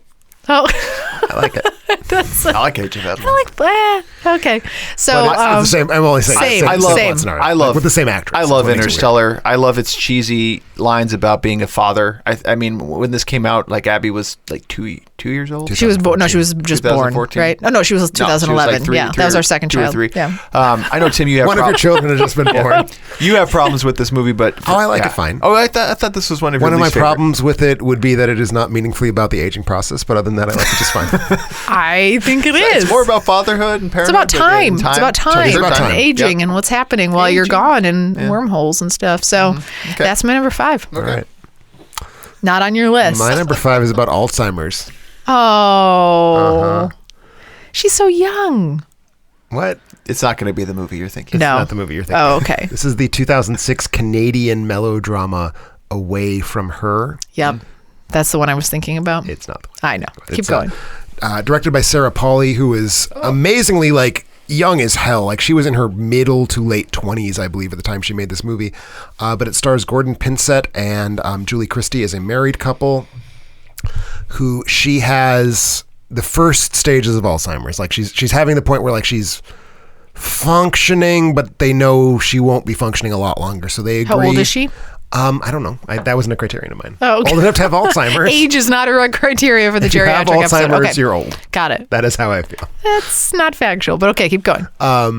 I like it. I like Age of Adeline. Okay. So, But it's the same. I'm only saying same. I love- same. I love with the same actress. I love That's what makes it Interstellar. I love its cheesy lines about being a father. I mean, when this came out, Abby was 2 years old. She was born. No, she was just born. 2014? Right? Oh no, she was 2011. No, she was yeah, that was our second 2 or child. 3. Yeah. I know, Tim. You have One of your children has just been born. You have problems with this movie, but Oh, I like it fine. Oh, I thought this was one of your One of my least favorite. problems with it would be that it is not meaningfully about the aging process, but other than that, I like it just fine. I think it is. It's more about fatherhood and It's parenthood. about time. and It's about time. It's about time. And aging Yep. and what's happening while you're Aging. gone and wormholes and stuff. So Okay. that's my number 5. All right. Not on your list. My number 5 is about Alzheimer's. Oh. She's so young. What? It's not going to be the movie you're thinking. No. Not the movie you're thinking. Oh, okay. This is the 2006 Canadian melodrama Away from Her. Yep. That's the one I was thinking about. It's not the one. I know. Keep It's, going. Directed by Sarah Polley, who is amazingly young as hell. Like she was in her middle to late 20s, I believe, at the time she made this movie. But it stars Gordon Pinsett and Julie Christie as a married couple who she has the first stages of Alzheimer's. Like she's having the point where like she's functioning, but they know she won't be functioning a lot longer. So they agree. How old is she? I don't know. That wasn't a criterion of mine. Oh, okay. Old enough to have Alzheimer's. Age is not a criteria for the If you have geriatric episode. Alzheimer's, Okay. you're old. Got it. That is how I feel. That's not factual, but okay, keep going. I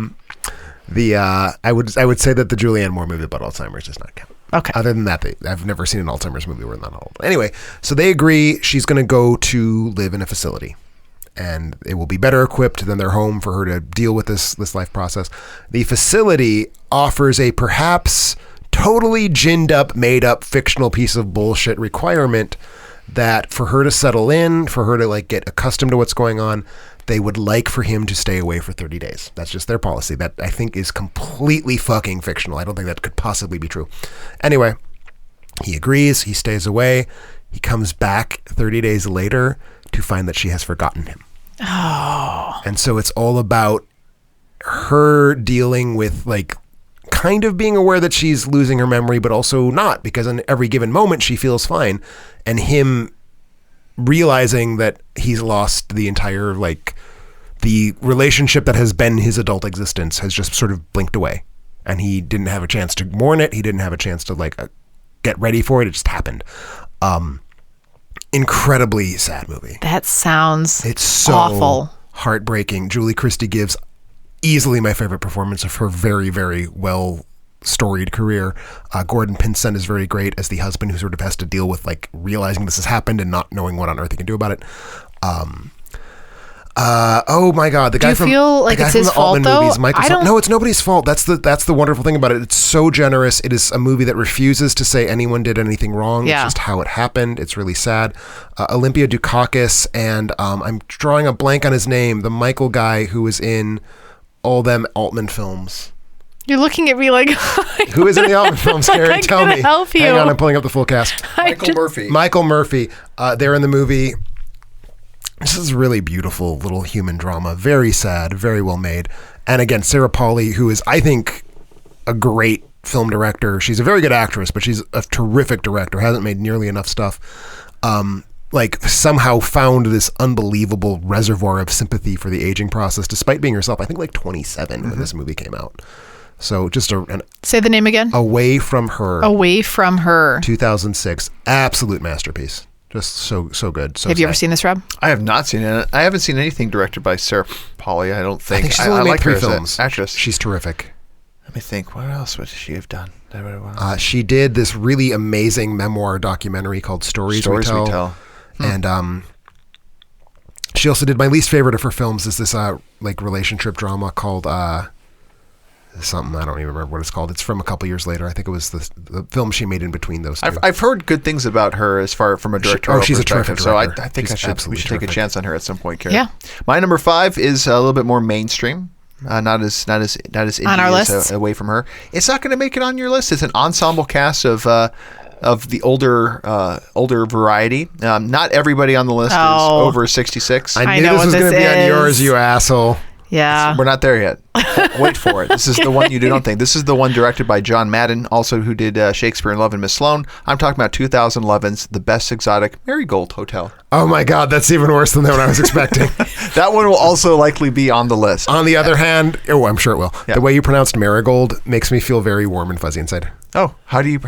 would say that the Julianne Moore movie about Alzheimer's does not count. Okay. Other than that, I've never seen an Alzheimer's movie where they're not old. Anyway, so they agree she's going to go to live in a facility, and it will be better equipped than their home for her to deal with this life process. The facility offers a perhaps totally ginned up, made up, fictional piece of bullshit requirement that for her to settle in, for her to like get accustomed to what's going on, they would like for him to stay away for 30 days. That's just their policy. That I think is completely fucking fictional. I don't think that could possibly be true. Anyway, he agrees. He stays away. He comes back 30 days later to find that she has forgotten him. Oh. And so it's all about her dealing with like kind of being aware that she's losing her memory, but also not, because in every given moment she feels fine. And him realizing that he's lost the entire, like, the relationship that has been his adult existence has just sort of blinked away. And he didn't have a chance to mourn it. He didn't have a chance to, like, get ready for it. It just happened. Incredibly sad movie. That sounds It's so awful. heartbreaking. Julie Christie gives easily my favorite performance of her very, very well storied career. Gordon Pinsent is very great as the husband who sort of has to deal with like realizing this has happened and not knowing what on earth he can do about it. Oh my God, the guy from feel like the guy it's from his the fault, Altman though? movies, Michael. I don't- No, it's nobody's fault. That's the wonderful thing about it. It's so generous. It is a movie that refuses to say anyone did anything wrong. Yeah. It's just how it happened. It's really sad. Olympia Dukakis and I'm drawing a blank on his name. The Michael guy who was in all them Altman films. You're looking at me like Who is in the Altman films, Like, Gary? I Tell couldn't me. help you. Hang on, I'm pulling up the full cast. Michael Murphy. Michael Murphy. They're in the movie. This is really beautiful little human drama. Very sad, very well made. And again, Sarah Polley, who is, I think, a great film director. She's a very good actress, but she's a terrific director. Hasn't made nearly enough stuff. Somehow found this unbelievable reservoir of sympathy for the aging process, despite being herself, I think, like 27 when this movie came out. So just an Say the name again. Away from Her. Away from Her. 2006. Absolute masterpiece. Just so good. So Have you ever sad. seen this, Rob? I have not seen it. I haven't seen anything directed by Sarah Polley. I don't I think. think she's only made like 3 her as an films. actress. She's terrific. Let me think. What else would she have done? She did this really amazing memoir documentary called Stories We Tell. And she also did my least favorite of her films is this relationship drama called something, I don't even remember what it's called. It's from a couple years later. I think it was the film she made in between those two. I've heard good things about her as far from a directorial she's a perspective. terrific So I director. think She's we should take a chance on her at some point, Carrie. Yeah. My number 5 is a little bit more mainstream. Not as indie On our as lists? Away from Her. It's not going to make it on your list. It's an ensemble cast of the older variety. Not everybody on the list is over 66. I I knew know this what was going to this be on is. yours, you asshole. Yeah. We're not there yet. Wait for it. This is the one you don't think. This is the one directed by John Madden, also who did Shakespeare in Love and Miss Sloane. I'm talking about 2011's The Best Exotic Marigold Hotel. Oh my God, that's even worse than what I was expecting. That one will also likely be on the list. On the other hand, I'm sure it will. Yeah. The way you pronounced marigold makes me feel very warm and fuzzy inside. Oh, how do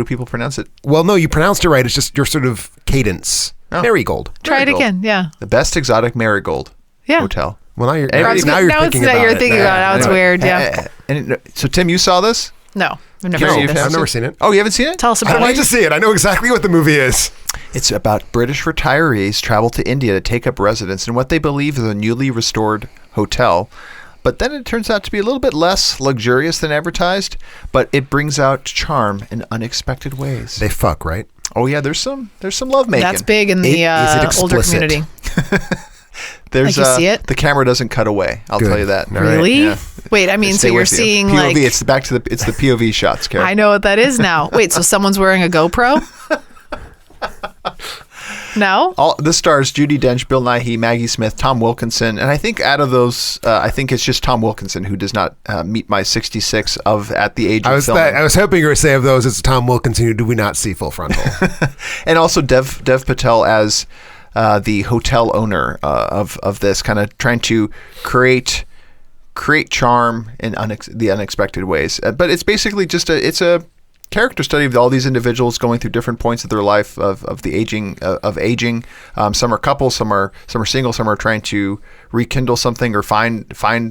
people pronounce it? Well, no, you pronounced it right. It's just your sort of cadence. Oh. Marigold. Try it Marigold. again. Yeah. The Best Exotic Marigold Yeah. Hotel. Well, now you're Everybody- now you're Now thinking it's, about you're it. thinking about it. Now it's Anyway. weird. Yeah. So Tim, you saw this? No. I've never Carrie, seen you've this. I've never seen it. Oh, you haven't seen it? Tell us I'd about like it. to see it. I know exactly what the movie is. It's about British retirees travel to India to take up residence in what they believe is a newly restored hotel. But then it turns out to be a little bit less luxurious than advertised, but it brings out charm in unexpected ways. They fuck, right? Oh yeah, there's some love making. That's big in Is the it older explicit? community. There's Like you see it? the camera doesn't cut away. I'll Good. tell you that. All right. Really? Yeah. Wait, I mean, so Stay you're with you. seeing POV. like It's the POV shots, Karen. I know what that is now. Wait, so someone's wearing a GoPro? No? This stars Judi Dench, Bill Nighy, Maggie Smith, Tom Wilkinson, and I think out of those, I think it's just Tom Wilkinson who does not meet my 66 of at the age of filming. I was hoping you were say of those, it's Tom Wilkinson who do we not see full frontal. And also Dev Patel as the hotel owner of this, kind of trying to create charm in the unexpected ways. But it's basically just it's a character study of all these individuals going through different points of their life of the aging of aging. Some are couples, some are single, some are trying to rekindle something or find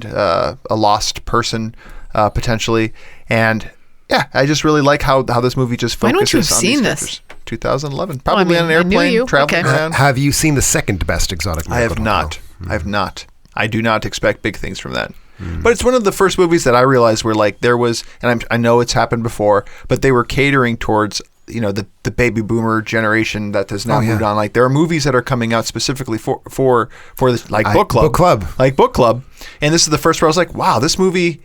a lost person potentially. And yeah, I just really like how this movie just focuses. Why don't you have on seen these this? characters. 2011, probably I on an mean, I knew airplane you. traveling Okay. around. Have you seen the second best exotic I have medical not. hotel? I have not. I do not expect big things from that. But it's one of the first movies that I realized where like there was, and I know it's happened before, but they were catering towards the baby boomer generation that has now moved on. Like there are movies that are coming out specifically for this, like book club, and this is the first where I was like, wow, this movie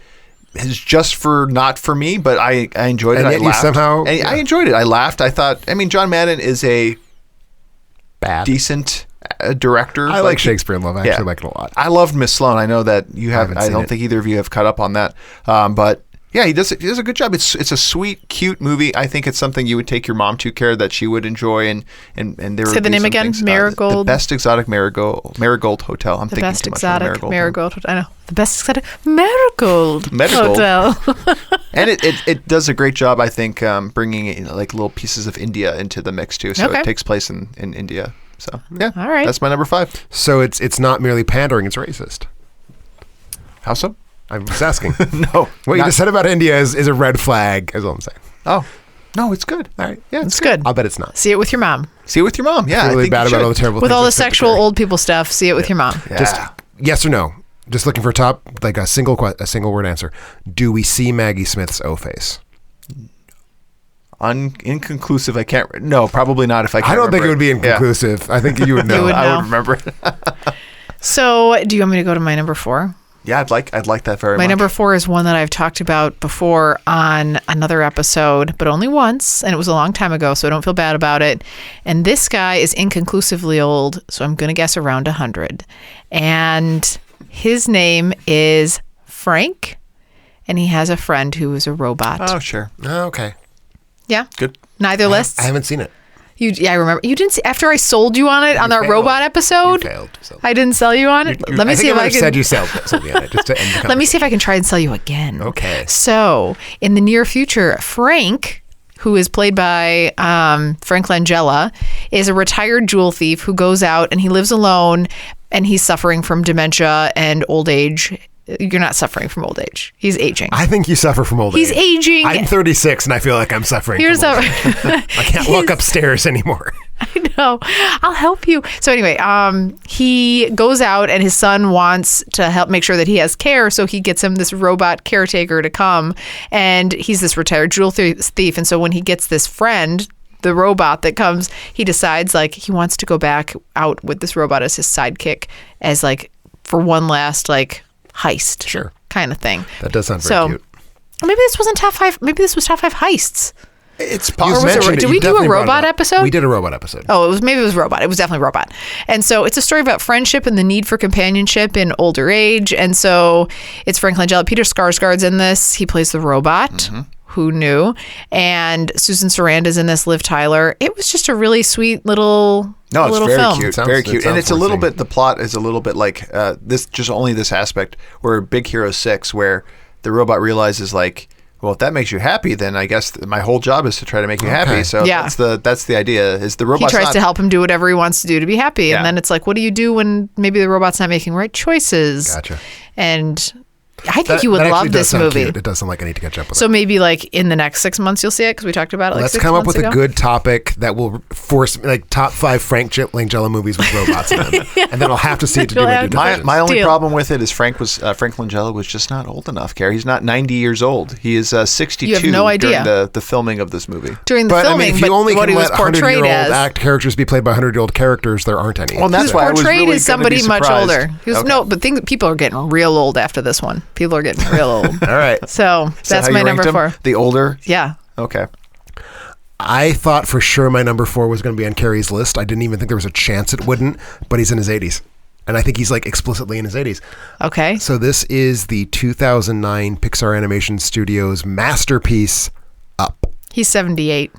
is just not for me, but I enjoyed it. And yet I laughed. I enjoyed it. I laughed. I thought, John Madden is a decent director. I like Shakespeare in Love. I actually like it a lot. I loved Miss Sloane. I know that you have. I don't it. think either of you have caught up on that. But yeah, he does a good job. It's a sweet, cute movie. I think it's something you would take your mom to, Care, that she would enjoy. And there Say would the be name some again? things, Marigold? the Best Exotic Marigold Hotel. I'm The thinking best too much about exotic Marigold. I know. The best exotic Marigold Hotel. And it does a great job, I think, bringing in, like little pieces of India into the mix too. So it takes place in India. So yeah, all right. That's my number 5. So it's not merely pandering; it's racist. How so? I'm just asking. No, What you just said about India is a red flag. Is all I'm saying. Oh, no, it's good. All right, yeah, It's good. I'll bet it's not. See it with your mom. See it with your mom. Yeah, I feel really bad about all the terrible With things all the I've said to sexual Carrie. old people stuff, see it with your mom. Yeah. Just yes or no. Just looking for a top, like a single word answer. Do we see Maggie Smith's O face? Inconclusive. I can't. No, probably not. If I can't. I don't think it would be remember it. inconclusive. I think you would know. You would I know. would remember. So, do you want me to go to my number 4? Yeah, I'd like that very much. My number 4 is one that I've talked about before on another episode, but only once, and it was a long time ago, so I don't feel bad about it. And this guy is inconclusively old, so I'm going to guess around 100. And his name is Frank, and he has a friend who is a robot. Oh, sure. Oh, okay. Yeah? Good. Neither lists? I haven't seen it. I remember. You didn't see, after I sold you on it on that failed. robot episode? You failed. So. I didn't sell you on it? Let me see if I can. said you sold something on it just to end the Let me see if I can try and sell you again. Okay. So, in the near future, Frank, who is played by Frank Langella, is a retired jewel thief who goes out and he lives alone and he's suffering from dementia and old age. You're not suffering from old age. He's aging. I think you suffer from old age. He's aging. I'm 36 and I feel like I'm suffering Here's from old a. age. I can't look upstairs anymore. I know. I'll help you. So anyway, he goes out and his son wants to help make sure that he has care. So he gets him this robot caretaker to come, and he's this retired jewel thief. And so when he gets this friend, the robot that comes, he decides like he wants to go back out with this robot as his sidekick, as like for one last like heist, Sure, kind of thing. That does sound very cute. Maybe this wasn't top 5. Maybe this was top 5 heists. It's You possible. mentioned it. Did You we do a definitely brought it robot up. episode? We did a robot episode. Oh, maybe it was robot. It was definitely robot. And so it's a story about friendship and the need for companionship in older age. And so it's Frank Langella. Peter Skarsgård's in this. He plays the robot. Mm-hmm. Who knew? And Susan Sarandon's in this. Liv Tyler. It was just a really sweet little No, it's little very film. cute, Sounds- very it cute, and sounds it's a little worth bit. The plot is a little bit like this, just only this aspect where Big Hero 6, where the robot realizes like, well, if that makes you happy, then I guess my whole job is to try to make you happy. So Yeah. that's the idea. Is the He robot tries to help him do whatever he wants to do to be happy. Yeah. And then it's like, what do you do when maybe the robot's not making right choices? Gotcha. And I think you would that actually love does this sound movie. Cute. It does sound like I need to catch up with So it. maybe like in the next 6 months you'll see it because we talked about it. Like Let's 6 come up months with ago. a good topic that will force like top 5 Frank Langella movies with robots in them, and then I'll have to see it to do You'll my have due to- diligence. My only Deal. problem with it is Frank Langella was just not old enough, Carrie. He's not 90 years old. He is 62 You have no idea. during the filming of this movie. during the But filming, I mean, if but you only what can he was let portrayed 100-year-old as. characters be played by 100-year-old characters, there aren't any. Well, and that's He why I was was portrayed really as gonna somebody be much surprised. older. He was, Okay. No, but people are getting real old after this one. People are getting real old. All right. So Is that that's how my you number ranked him? 4. The older? Yeah. Okay. I thought for sure my number 4 was going to be on Carrie's list. I didn't even think there was a chance it wouldn't, but he's in his 80s. And I think he's like explicitly in his 80s. Okay. So this is the 2009 Pixar Animation Studios masterpiece, Up. He's 78.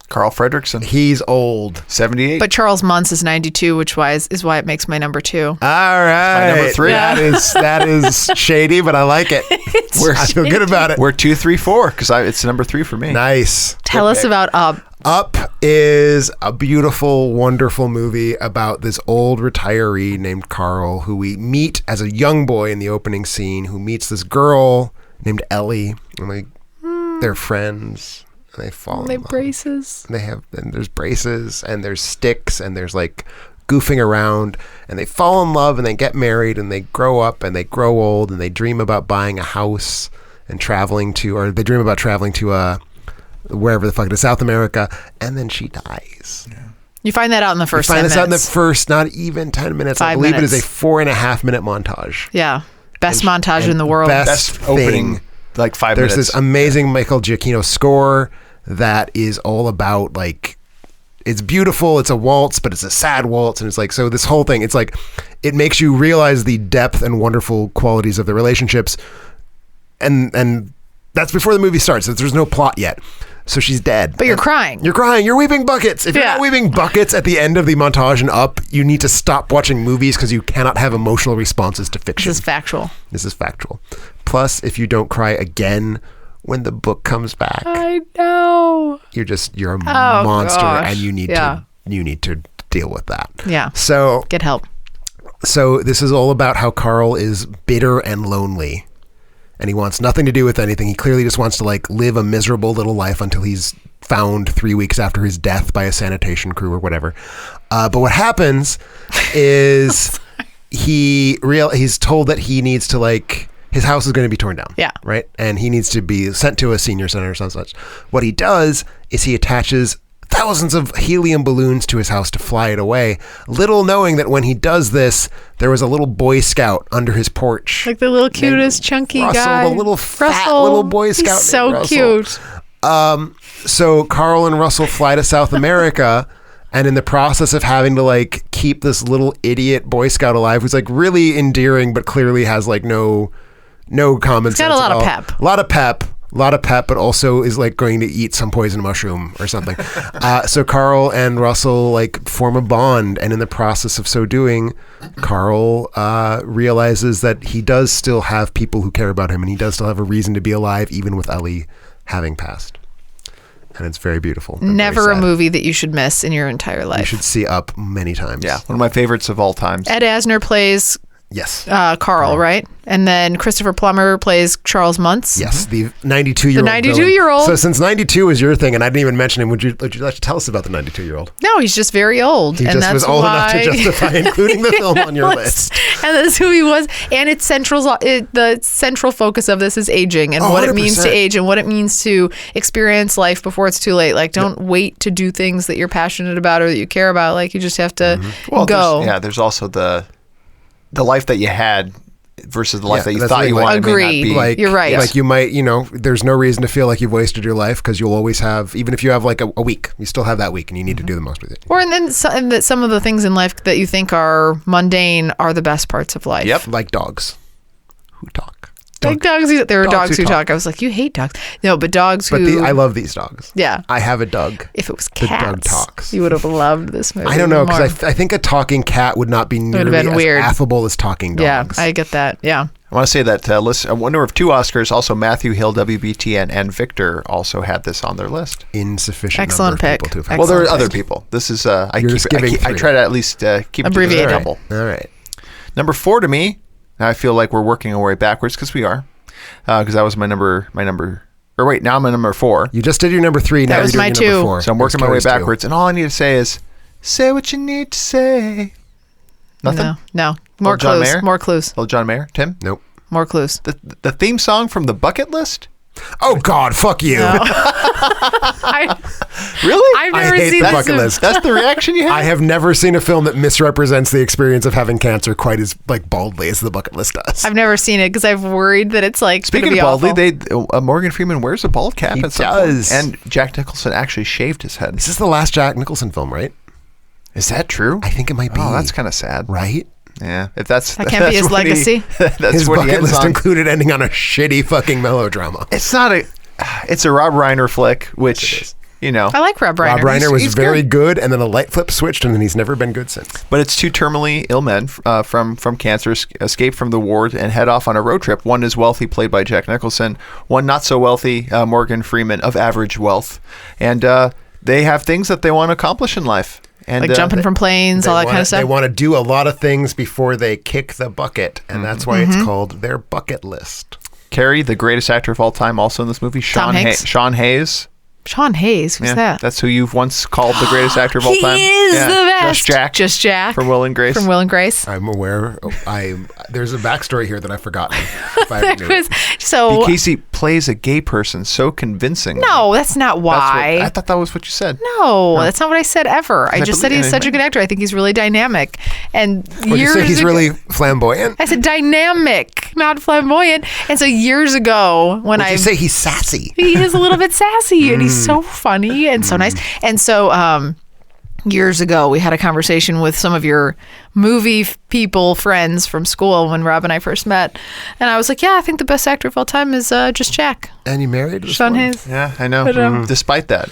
Carl Fredricksen, He's old. 78. But Charles Muntz is 92, which is why it makes my number 2. All right. my number 3. Yeah. That is shady, but I like it. I feel good about it. We're 2, 3, 4 because it's number 3 for me. Nice. Tell us about Up. Up is a beautiful, wonderful movie about this old retiree named Carl, who we meet as a young boy in the opening scene, who meets this girl named Ellie, and they're friends. And they fall in love. Braces. And there's braces, and there's sticks, and there's like goofing around, and they fall in love, and they get married, and they grow up, and they grow old, and they dream about buying a house and traveling to wherever the fuck it is, South America, and then she dies. Yeah. You find that out in the first You find 10 this out in the minutes. first, not even 10 minutes. 5 I believe minutes. it is a 4.5 minute montage. Yeah. Best montage in the world. best opening, thing. like 5 There's minutes. this amazing Michael Giacchino score that is all about like, it's beautiful, it's a waltz, but it's a sad waltz, and it's like, so this whole thing, it's like, it makes you realize the depth and wonderful qualities of the relationships, and that's before the movie starts. There's no plot yet. So she's dead. But you're crying. You're crying. You're weeping buckets. If you're not weeping buckets at the end of the montage and Up, you need to stop watching movies because you cannot have emotional responses to fiction. This is factual. This is factual. Plus, if you don't cry again when the book comes back, I know. you're a monster, gosh. and you need to deal with that. Yeah. So Get help. this is all about how Carl is bitter and lonely, and he wants nothing to do with anything. He clearly just wants to like live a miserable little life until he's found 3 weeks after his death by a sanitation crew or whatever. But what happens is he's told that he needs to like, his house is going to be torn down. Yeah. Right. And he needs to be sent to a senior center or some such. What he does is he attaches thousands of helium balloons to his house to fly it away, little knowing that when he does this, there was a little Boy Scout under his porch. Like the little cutest chunky Russell, guy. the little fat Russell. little Boy Scout He's so named Russell. cute. So Carl and Russell fly to South America, and in the process of having to like keep this little idiot Boy Scout alive, who's like really endearing but clearly has like no common sense. got a lot at of all. pep. A lot of pep, but also is like going to eat some poison mushroom or something. So Carl and Russell like form a bond, and in the process of so doing, Carl realizes that he does still have people who care about him, and he does still have a reason to be alive, even with Ellie having passed. And it's very beautiful. and Never very a sad. movie that you should miss in your entire life. You should see Up many times. yeah, one of my favorites of all time. Ed Asner plays Yes. Carl, right? And then Christopher Plummer plays Charles Muntz. Yes, the 92-year-old. The 92-year-old. So since 92 is your thing, and I didn't even mention him, would you like to tell us about the 92-year-old? No, he's just very old. He and just that's was old enough to why- justify including the film on your list. And that's who he was. And it's the central focus of this is aging and Oh, what it means to 100%. age and what it means to experience life before it's too late. Like, don't wait to do things that you're passionate about or that you care about. Like, you just have to go. There's also the life that you had versus the life that you that's thought like- you wanted. may not Agreed. be. Like, You're right. Like you might, there's no reason to feel like you've wasted your life because you'll always have, even if you have like a week, you still have that week and you need to do the most with it. Or and then some of the things in life that you think are mundane are the best parts of life. Yep. Like dogs who talk. Like dogs. There are dogs dogs who who talk. talk. I was like, you hate dogs. No, but dogs But who. I love these dogs. Yeah. I have a dog. If it was The cats, dog talks. you would have loved this movie. I don't know, more. because I think a talking cat would not be nearly been as weird. affable as talking dogs. Yeah, I get that. Yeah. I want to say that a winner of 2 Oscars, also Matthew Hill, WBTN, and Victor also had this on their list. Insufficient Excellent number of pick. people to have had Well, there are Excellent other pick. people. This is I You're just giving I three. try to at least keep it to Abbreviate just a it. couple. All right. Number 4 to me Now I feel like we're working our way backwards because we are. Because that was my number. Or wait, now I'm at number 4. You just did your number 3. Now was you're my doing your number 2. 4. So I'm working my way Carrie's 2. backwards, and all I need to say is, say what you need to say. Nothing? No. More John clues. Mayer? More clues. Little John Mayer? Tim? Nope. More clues. The theme song from The Bucket List? Oh, God, fuck you. Really? I've I never hate seen The this. Bucket List. That's the reaction you had? I have never seen a film that misrepresents the experience of having cancer quite as baldly as The Bucket List does. I've never seen it because I've worried that it's like Speaking gonna of be baldly, awful. Morgan Freeman wears a bald cap He at some does. point. And Jack Nicholson actually shaved his head. This is the last Jack Nicholson film, right? Is that true? I think it might be. Oh, that's kind of sad. right. Yeah, if that's That can't be his what legacy. That's His what he bucket ends list on. included ending on a shitty fucking melodrama. It's not a. It's a Rob Reiner flick, It which is. you know. I like Rob Reiner. Rob Reiner was he's very good, and then a light flip switched, and then he's never been good since. But it's 2 terminally ill men from cancer escape from the ward and head off on a road trip. One is wealthy, played by Jack Nicholson. One not so wealthy, Morgan Freeman, of average wealth, and they have things that they want to accomplish in life. And Like jumping from planes, all that kind of stuff. They want to do a lot of things before they kick the bucket, and that's why it's called their bucket list. Carrie, the greatest actor of all time, also in this movie. Tom Hanks? Sean Hayes. Sean Hayes, who's that? That's who you've once called the greatest actor of all time. He is the best. Just Jack. From Will and Grace. From Will and Grace. I'm aware. There's a backstory here that I've forgotten. If I ever knew it. So Casey plays a gay person so convincingly. no, that's not why. I thought that was what you said. No, that's not what I said ever. I just said believe- he's such a good actor. I think he's really dynamic. And Would you years say he's ago, really flamboyant? I said dynamic, not flamboyant. And so years ago, when Would I you say he's sassy? he is a little bit sassy and he's so funny and so nice. And so years ago, we had a conversation with some of your movie people friends from school when Rob and I first met. And I was like, yeah, I think the best actor of all time is just Jack. And you married? Sean Hayes. Yeah, I know. But, Despite that.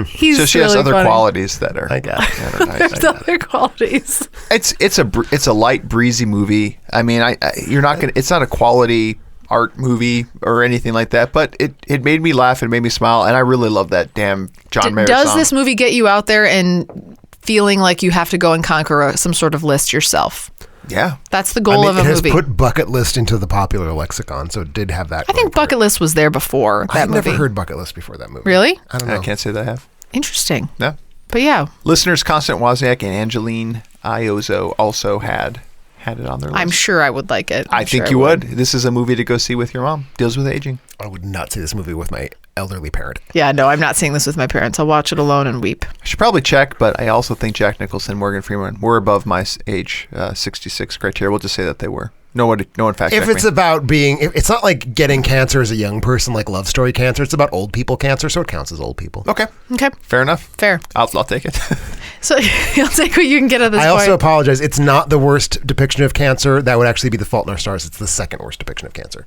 He's So she has really other funny. qualities that are. I got it. I There's get it. other qualities. It's a light, breezy movie. I mean, you're not gonna. It's not a quality art movie or anything like that, but it made me laugh. It made me smile, and I really love that damn John Mayer Does song. this movie get you out there and feeling like you have to go and conquer some sort of list yourself? Yeah. That's the goal of a it has movie. put bucket list into the popular lexicon, so it did have that. I think bucket list was there before that I've movie. never heard bucket list before that movie. Really? I don't know. I can't say that I have. Interesting. No. But yeah, Listeners, Constant Wozniak and Angeline Iozzo also had it on their list. I'm sure I would like it. I think you would. This is a movie to go see with your mom. Deals with aging. I would not see this movie with my elderly parent. Yeah, no, I'm not seeing this with my parents. I'll watch it alone and weep. I should probably check, but I also think Jack Nicholson and Morgan Freeman were above my age 66 criteria. We'll just say that they were. No one fact checked If it's me. about being, it's not like getting cancer as a young person, like Love Story cancer. It's about old people cancer, so it counts as old people. Okay. Okay, Fair enough. fair. I'll take it. So you'll take what you can get at this I point. also apologize. It's not the worst depiction of cancer. That would actually be The Fault in Our Stars. It's the second worst depiction of cancer.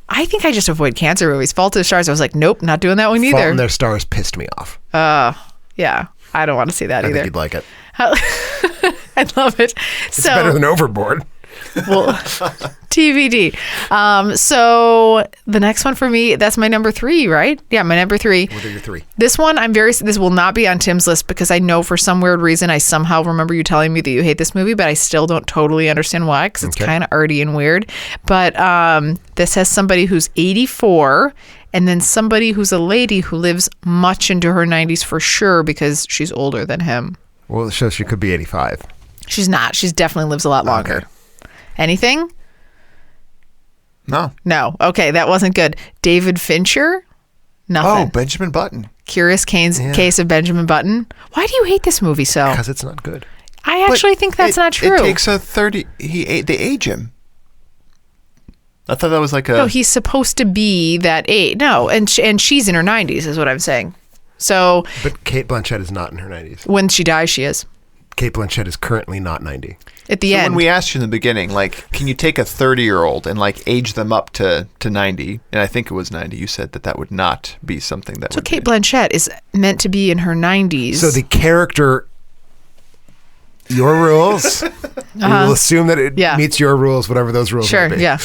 I think I just avoid cancer movies. Fault in the Stars, I was like, nope, not doing that one Fault either. in Their Stars pissed me off. Yeah, I don't want to see that I either. think you'd like it. I love it. It's better than Overboard. Well, TBD. So the next one for me, that's my number 3, right? Yeah, my number 3. What are your 3? This one, this will not be on Tim's list because I know for some weird reason I somehow remember you telling me that you hate this movie, but I still don't totally understand why because it's kind of arty and weird. But this has somebody who's 84 and then somebody who's a lady who lives much into her 90s for sure because she's older than him. Well, it shows she could be 85. She's not. She's definitely lives a lot longer. Okay. Anything? No. No. Okay, that wasn't good. David Fincher? Nothing. Oh, Benjamin Button. Curious Case of Benjamin Button. Why do you hate this movie so? Because it's not good. I actually think that's not true. It takes a 30. They age him. I thought that was like a. No, he's supposed to be that age. No, and she's in her 90s is what I'm saying. So But Kate Blanchett is not in her 90s. when she dies, she is. Kate Blanchett is currently not 90. At the So end. when we asked you in the beginning, like, can you take a 30-year-old and like age them up to 90? And I think it was 90. You said that would not be something that so would. Kate Blanchett is meant to be in her 90s. So the character, your rules, we will assume that it Yeah. meets your rules, whatever those rules Sure, may be. yeah.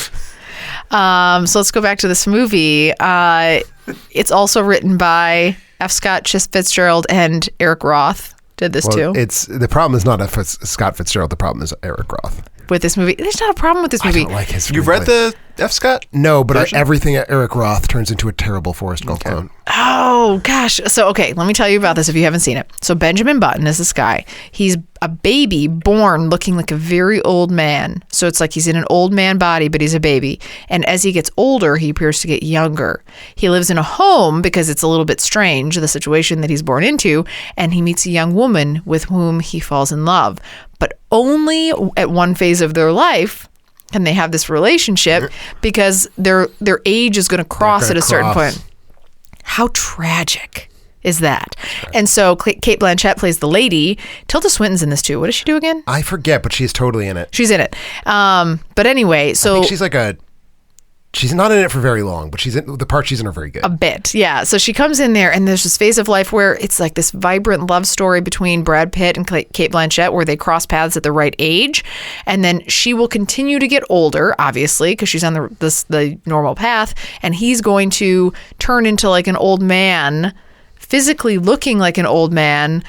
So let's go back to this movie. It's also written by F. Scott Fitzgerald and Eric Roth did this Well, too. the problem is not Scott Fitzgerald. The problem is Eric Roth. with this movie. There's not a problem with this I movie. don't like his You've read the F. Scott? No, but version? everything Eric Roth turns into a terrible Forrest Gump clone. Oh, gosh. So, okay, let me tell you about this if you haven't seen it. So, Benjamin Button is this guy. He's a baby born looking like a very old man. So, it's like he's in an old man body, but he's a baby. And as he gets older, he appears to get younger. He lives in a home because it's a little bit strange, the situation that he's born into, and he meets a young woman with whom he falls in love. But only at one phase of their life can they have this relationship because their age is going to cross at a certain point. How tragic is that? And so Cate Blanchett plays the lady. Tilda Swinton's in this too. What does she do again? I forget, but she's totally in it. She's in it. But anyway, so I think she's like she's not in it for very long, but the part she's in are very good. a bit, yeah. So she comes in there, and there's this phase of life where it's like this vibrant love story between Brad Pitt and Cate Blanchett, where they cross paths at the right age, and then she will continue to get older, obviously, because she's on the normal path, and he's going to turn into like an old man, physically looking like an old man,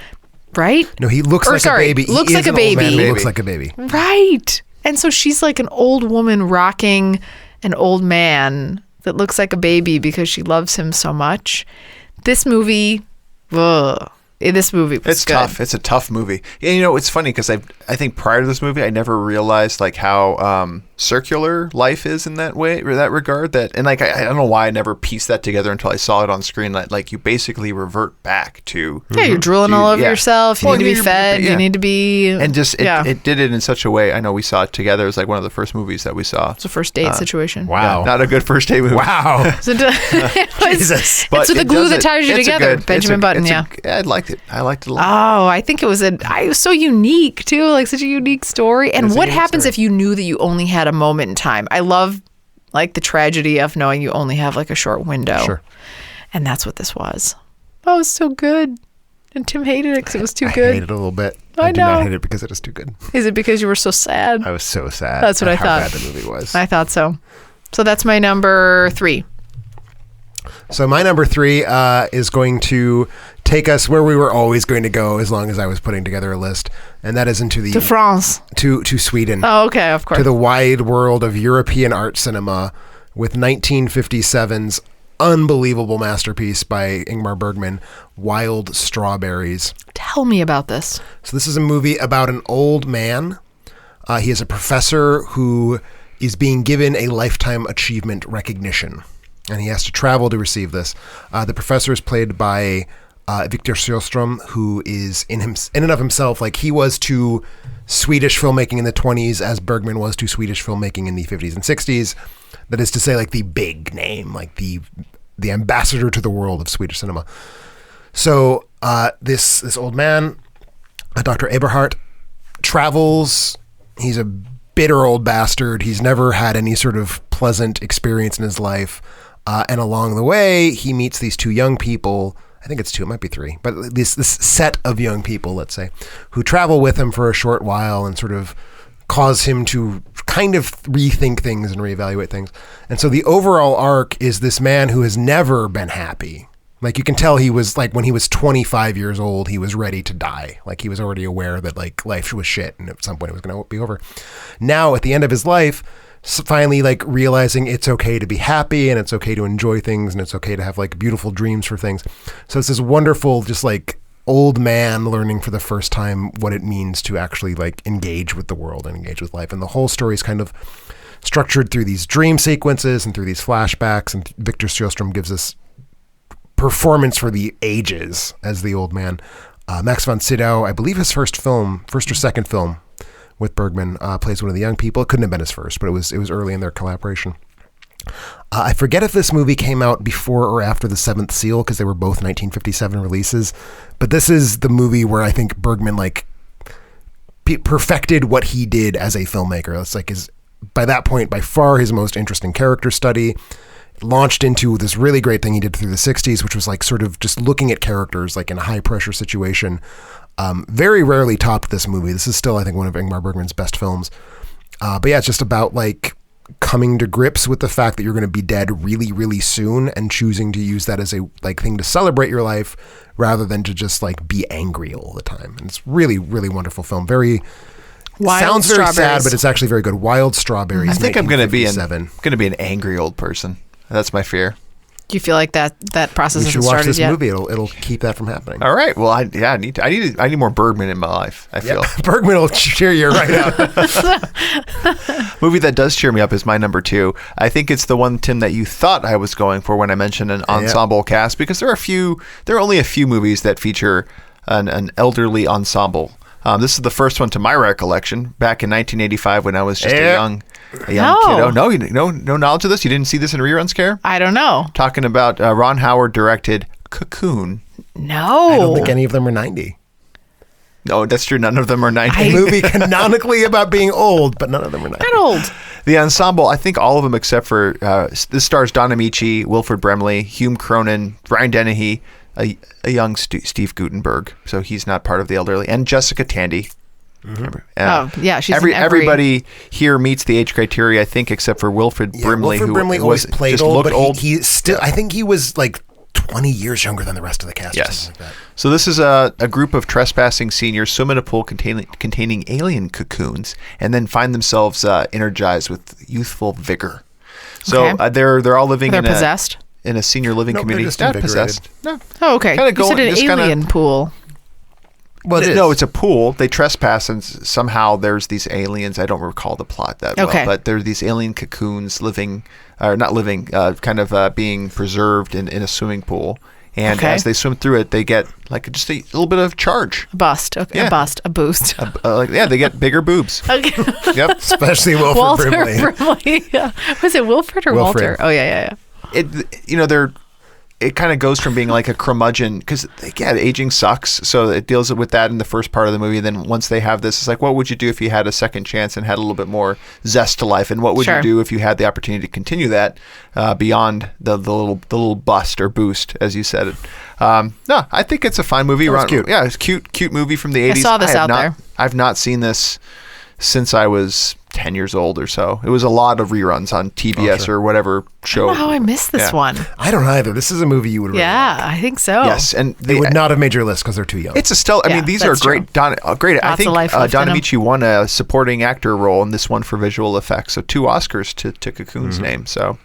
right? No, he looks like a baby. Looks He like is a an old man baby. who looks like a baby. Right. And so she's like an old woman rocking an old man that looks like a baby because she loves him so much. This movie, this movie was It's good. tough. It's a tough movie. And, you know, it's funny because I think prior to this movie, I never realized like how circular life is in that way, or that regard. And like I don't know why I never pieced that together until I saw it on screen. Like you basically revert back to You're drooling all over yourself. You Well, need to be you're- fed. yeah. You need to be. And just it did it in such a way. I know we saw it together. It was like one of the first movies that we saw. It's a first date situation. Wow. Yeah, not a good first date movie. Wow. So it was, Jesus. it's with the it glue does that it- ties you it's a together. good- Benjamin Button, it's a- yeah. I liked it. I liked it a lot. Oh, I think it was so unique too, like such a unique story. And is a what unique happens story. if you knew that you only had a moment in time? I love like the tragedy of knowing you only have like a short window. Sure. And that's what this was. Oh, it was so good. And Tim hated it because it was too I good. hate it a little bit. I do not know. hate it because it is too good. Is it because you were so sad? I was so sad. That's what at I how thought. bad the movie was. I thought so. So that's my number 3. So my number 3 is going to take us where we were always going to go as long as I was putting together a list, and that is into To France. to Sweden, Oh, okay, of course. to the wide world of European art cinema with 1957's unbelievable masterpiece by Ingmar Bergman, Wild Strawberries. Tell me about this. So this is a movie about an old man. He is a professor who is being given a lifetime achievement recognition, and he has to travel to receive this. The professor is played by Victor Sjöström, who is in and of himself, like he was to Swedish filmmaking in the 20s as Bergman was to Swedish filmmaking in the 50s and 60s. That is to say, like the big name, like the ambassador to the world of Swedish cinema. So this old man, Dr. Eberhardt, travels. He's a bitter old bastard. He's never had any sort of pleasant experience in his life. And along the way, he meets these 2 young people. I think it's 2, it might be 3, but this set of young people, let's say, who travel with him for a short while and sort of cause him to kind of rethink things and reevaluate things. And so the overall arc is this man who has never been happy. Like you can tell he was like when he was 25 years old, he was ready to die. Like he was already aware that like life was shit and at some point it was going to be over. Now at the end of his life, finally like realizing it's okay to be happy and it's okay to enjoy things and it's okay to have like beautiful dreams for things. So it's this wonderful, just like old man learning for the first time what it means to actually like engage with the world and engage with life. And the whole story is kind of structured through these dream sequences and through these flashbacks. And Victor Sjöström gives us performance for the ages as the old man. Max von Sydow, I believe his first or second film with Bergman, plays one of the young people. It couldn't have been his first, but it was early in their collaboration. I forget if this movie came out before or after The Seventh Seal, because they were both 1957 releases. But this is the movie where I think Bergman like perfected what he did as a filmmaker. It's like by that point, by far his most interesting character study. Launched into this really great thing he did through the 60s, which was like sort of just looking at characters like in a high pressure situation. Very rarely topped this movie. This is still, I think, one of Ingmar Bergman's best films. But yeah, it's just about like coming to grips with the fact that you're going to be dead really, really soon and choosing to use that as a like thing to celebrate your life rather than to just like be angry all the time. And it's really, really wonderful film. Very Wild Sounds very sad, Strawberries. but it's actually very good. Wild Strawberries. I think I'm going to be an an angry old person. That's my fear. Do you feel like that process You should hasn't watch started this yet? movie. It'll keep that from happening. All right. Well, I need more Bergman in my life. I feel. Bergman will cheer you right up. Movie that does cheer me up is my number 2. I think it's the one, Tim, that you thought I was going for when I mentioned an ensemble cast, because there are only a few movies that feature an elderly ensemble. This is the first one to my recollection back in 1985 when I was just a young kiddo. No knowledge of this? You didn't see this in reruns, Care? I don't know. Talking about Ron Howard directed Cocoon. No. I don't think any of them are 90. No, that's true. None of them are 90. A movie canonically about being old, but none of them are 90. Not old. The ensemble, I think all of them except for this stars Don Amici, Wilford Brimley, Hume Cronin, Brian Dennehy, a young Steve Guttenberg, so he's not part of the elderly, and Jessica Tandy. Mm-hmm. She's everybody here meets the age criteria, I think, except for Wilford Brimley, Wilford Brimley always played just old, looked but old. he still. I think he was like 20 years younger than the rest of the cast. Yes. Or something like that. So this is a group of trespassing seniors swim in a pool containing alien cocoons, and then find themselves energized with youthful vigor. So Okay. they're all living They're in possessed? in a senior living Nope, they're community. just Not invigorated. possessed. No. Oh, okay. Kinda You said an just kinda- alien pool. Well, it is. No, it's a pool. They trespass, and somehow there's these aliens. I don't recall the plot that Okay. well, but there are these alien cocoons living, or not living, kind of being preserved in a swimming pool. And Okay. as they swim through it, they get like just a little bit of charge. A bust. Okay. Yeah. A bust. A boost. They get bigger boobs. Okay. Yep. especially Wilford Walter Brimley. Brimley. Yeah. Was it Wilfred or Wilfred. Walter? Oh, yeah. It kind of goes from being like a curmudgeon, because aging sucks, so it deals with that in the first part of the movie. Then once they have this, it's like, what would you do if you had a second chance and had a little bit more zest to life, and what would Sure. you do if you had the opportunity to continue that beyond the little bust or boost, as you said it. No, I think it's a fine movie. It's cute. Yeah, it's cute movie from the 80s. saw this have out there. I've not seen this since I was 10 years old or so. It was a lot of reruns on TBS or whatever show. I don't know how I missed this Yeah. one. I don't either. This is a movie you would really Yeah, I think so. Yes, and They would not have made your list because they're too young. It's a stellar. I Yeah, mean, these are that's great. Great. I Lots think of life left in Don 'em. Amici won a supporting actor role in this one for visual effects. So 2 Oscars to Cocoon's name. So,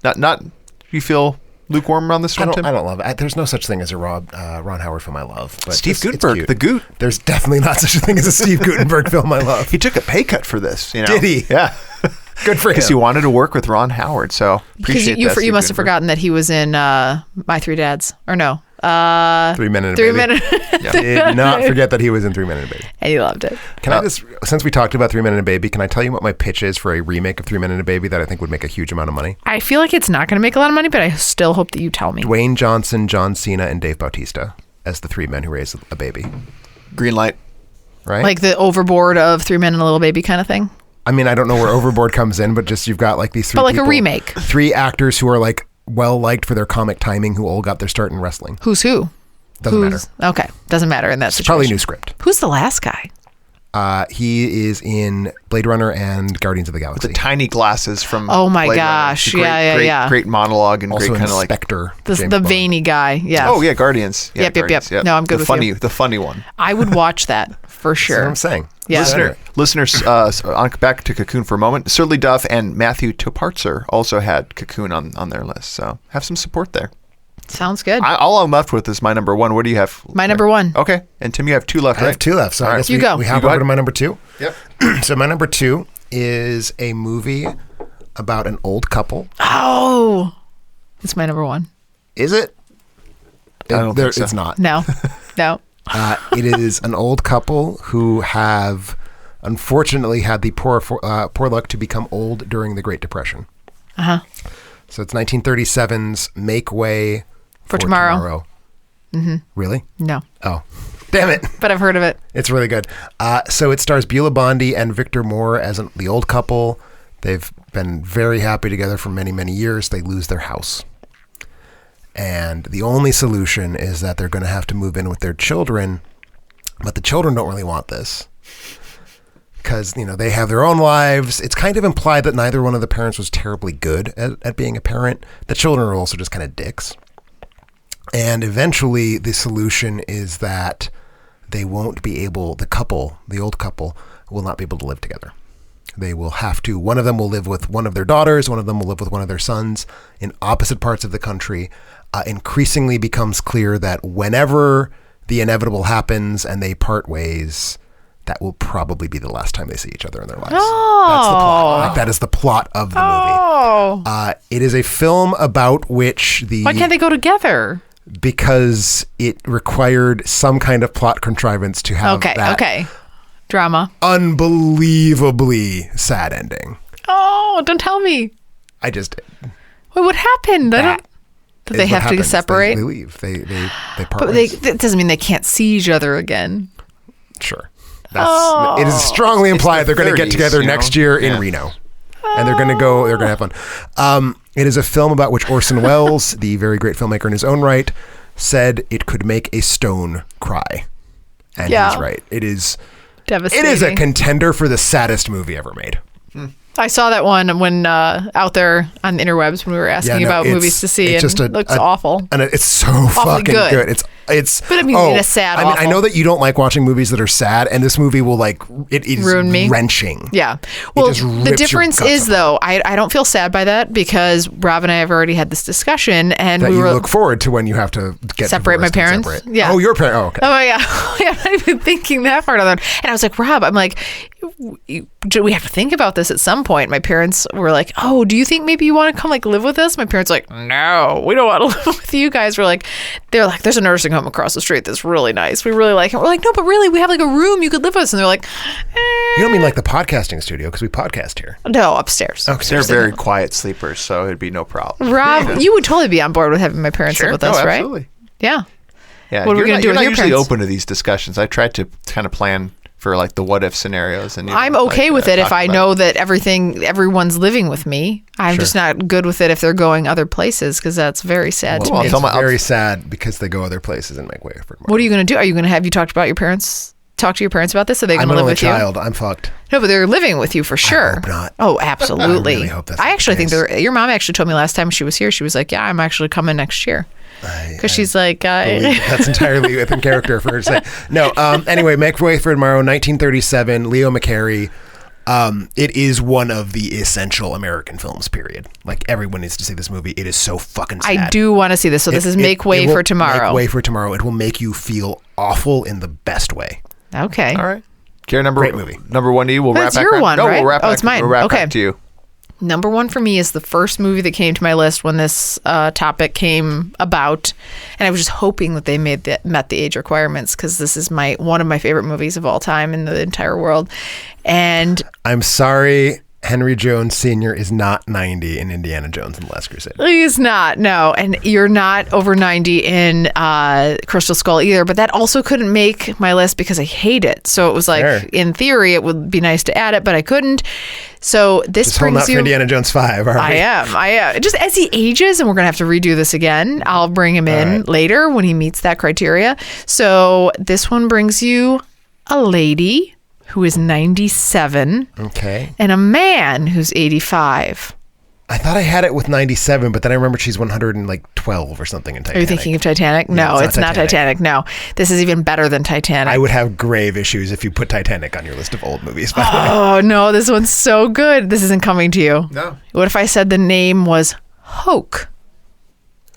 not you feel lukewarm on this I one, don't, Tim? I don't love it. There's no such thing as a Ron Howard film I love. But Steve it's Guttenberg, cute. the Goot. There's definitely not such a thing as a Steve Guttenberg film I love. He took a pay cut for this. You know? Did he? Yeah. Good for him. Because he wanted to work with Ron Howard. So Because appreciate you that. Steve must have Guttenberg. forgotten that he was in My Three Dads. Or no. 3 Men and a Three Baby. Minutes. Did not forget that he was in 3 Men and a Baby. And you loved it. Can I just, since we talked about 3 Men and a Baby, can I tell you what my pitch is for a remake of 3 Men and a Baby that I think would make a huge amount of money? I feel like it's not going to make a lot of money, but I still hope that you tell me. Dwayne Johnson, John Cena, and Dave Bautista as the 3 men who raised a baby. Green light. Right? Like the Overboard of 3 Men and a Little Baby kind of thing. I mean, I don't know where Overboard comes in, but just you've got like these 3 But like a people, remake. 3 actors who are like well liked for their comic timing who all got their start in wrestling. Who's who? Doesn't matter. Okay. Doesn't matter in that It's situation. probably a new script. Who's the last guy? He is in Blade Runner and Guardians of the Galaxy. The tiny glasses from. Oh my Blade Runner. gosh. Great, Yeah. great, Great monologue and also great in kind of like. Spectre. The James the Bond. veiny guy. Yeah. Oh yeah, Guardians. Yeah, Yep, yep, Guardians, yep. No, I'm good the with funny, you. The funny one. I would watch that for That's sure. what I'm saying. Yeah. Listeners, back to Cocoon for a moment. Shirley Duff and Matthew Toparzer also had Cocoon on their list, so have some support there. Sounds good. All I'm left with is my number 1. What do you have? My number 1. Okay, and Tim, you have 2 left, I right? have 2 left, so All I right. guess You we, go. we have You go over ahead. to my number 2. Yep. So my number 2 is a movie about an old couple. Oh. It's my number 1. Is it? I don't think so. It's not. No. No. It is an old couple who have unfortunately had the poor luck to become old during the Great Depression. Uh-huh. So it's 1937's Make Way For Tomorrow. Mm-hmm. Really? No. Oh, damn it. But I've heard of it. It's really good. So it stars Beulah Bondi and Victor Moore as the old couple. They've been very happy together for many, many years. They lose their house. And the only solution is that they're going to have to move in with their children. But the children don't really want this. Because, they have their own lives. It's kind of implied that neither one of the parents was terribly good at being a parent. The children are also just kind of dicks. And eventually the solution is that they won't be able, the old couple, will not be able to live together. They will have to, one of them will live with one of their daughters, one of them will live with one of their sons in opposite parts of the country. Increasingly becomes clear that whenever the inevitable happens and they part ways, that will probably be the last time they see each other in their lives. Oh. That's the plot. Like, that is the plot of the movie. It is a film about which Why can't they go together? Because it required some kind of plot contrivance to have that drama. Unbelievably sad ending. Oh, don't tell me. I just did. Wait, what happened? Did they have to separate? They leave. They part But ways. that doesn't mean they can't see each other again. Sure. It is strongly implied they're going to get 30s, together next year in Reno. And they're going to have fun. It is a film about which Orson Welles, the very great filmmaker in his own right, said it could make a stone cry. And he's right. It is devastating. It is a contender for the saddest movie ever made. I saw that one when out there on the interwebs when we were asking about movies to see, and it looks awful. And it's so fucking good. It's but I mean, in a sad. I know that you don't like watching movies that are sad, and this movie will it is ruin me. Wrenching. Yeah. Well, the difference is though, I don't feel sad by that because Rob and I have already had this discussion, and that we look forward to when you have to separate my parents. Yeah. Oh, your parents. Oh, okay. Oh yeah. I'm not even thinking that part of it. And I was like, Rob, I'm like, do we have to think about this at some point? My parents were like, oh, do you think maybe you want to come live with us? My parents were like, no, we don't want to live with you guys. They're like, there's a nursing home across the street that's really nice. We really like it. We're like, no, but really, we have a room you could live with us. And they're like, You don't mean like the podcasting studio because we podcast here. No, upstairs. Okay. They're very quiet sleepers, so it'd be no problem. Rob, you would totally be on board with having my parents live with us, right? Absolutely. Yeah. Yeah. What are we going to do with your parents? You're not usually open to these discussions. I tried to kind of plan for like the what if scenarios, and I'm okay with it if I know that everyone's living with me. I'm just not good with it if they're going other places because that's very sad to me. It's very sad because they go other places and make way for more. What are you going to do? Are you going to have you talked about your parents? Talk to your parents about this? Are they going to live with you? I'm an only child. I'm fucked. No, but they're living with you for sure. I hope not. Oh, absolutely. I really hope that's I actually think your mom actually told me last time she was here. She was like, "Yeah, I'm actually coming next year." Because she's like, that's entirely within character for her to say. No. Anyway, Make Way for Tomorrow, 1937. Leo McCarey. It is one of the essential American films. Period. Like everyone needs to see this movie. It is so fucking sad. I do want to see this. So this is Make Way for Tomorrow. Make Way for Tomorrow. It will make you feel awful in the best way. Okay. All right. Gary, great movie. Number one to you. We'll wrap That's back your around. one, No, right? we'll wrap back. It's mine. We'll wrap Okay. back to you. Number one for me is the first movie that came to my list when this topic came about, and I was just hoping that they met the age requirements because this is one of my favorite movies of all time in the entire world. And I'm sorry, Henry Jones Sr. is not 90 in Indiana Jones and the Last Crusade. He's not, no. And you're not over 90 in Crystal Skull either, but that also couldn't make my list because I hate it. So it was like, Fair. In theory, it would be nice to add it, but I couldn't. So this Just holding brings out you... for Indiana Jones 5, all right? I am. Just as he ages, and we're going to have to redo this again, I'll bring him in later when he meets that criteria. So this one brings you a lady who is 97. Okay. And a man who's 85. I thought I had it with 97, but then I remember she's 112 or something in Titanic. Are you thinking of Titanic? No, it's not Titanic. No, this is even better than Titanic. I would have grave issues if you put Titanic on your list of old movies, by the way. Oh, no, this one's so good. This isn't coming to you. No. What if I said the name was Hoke?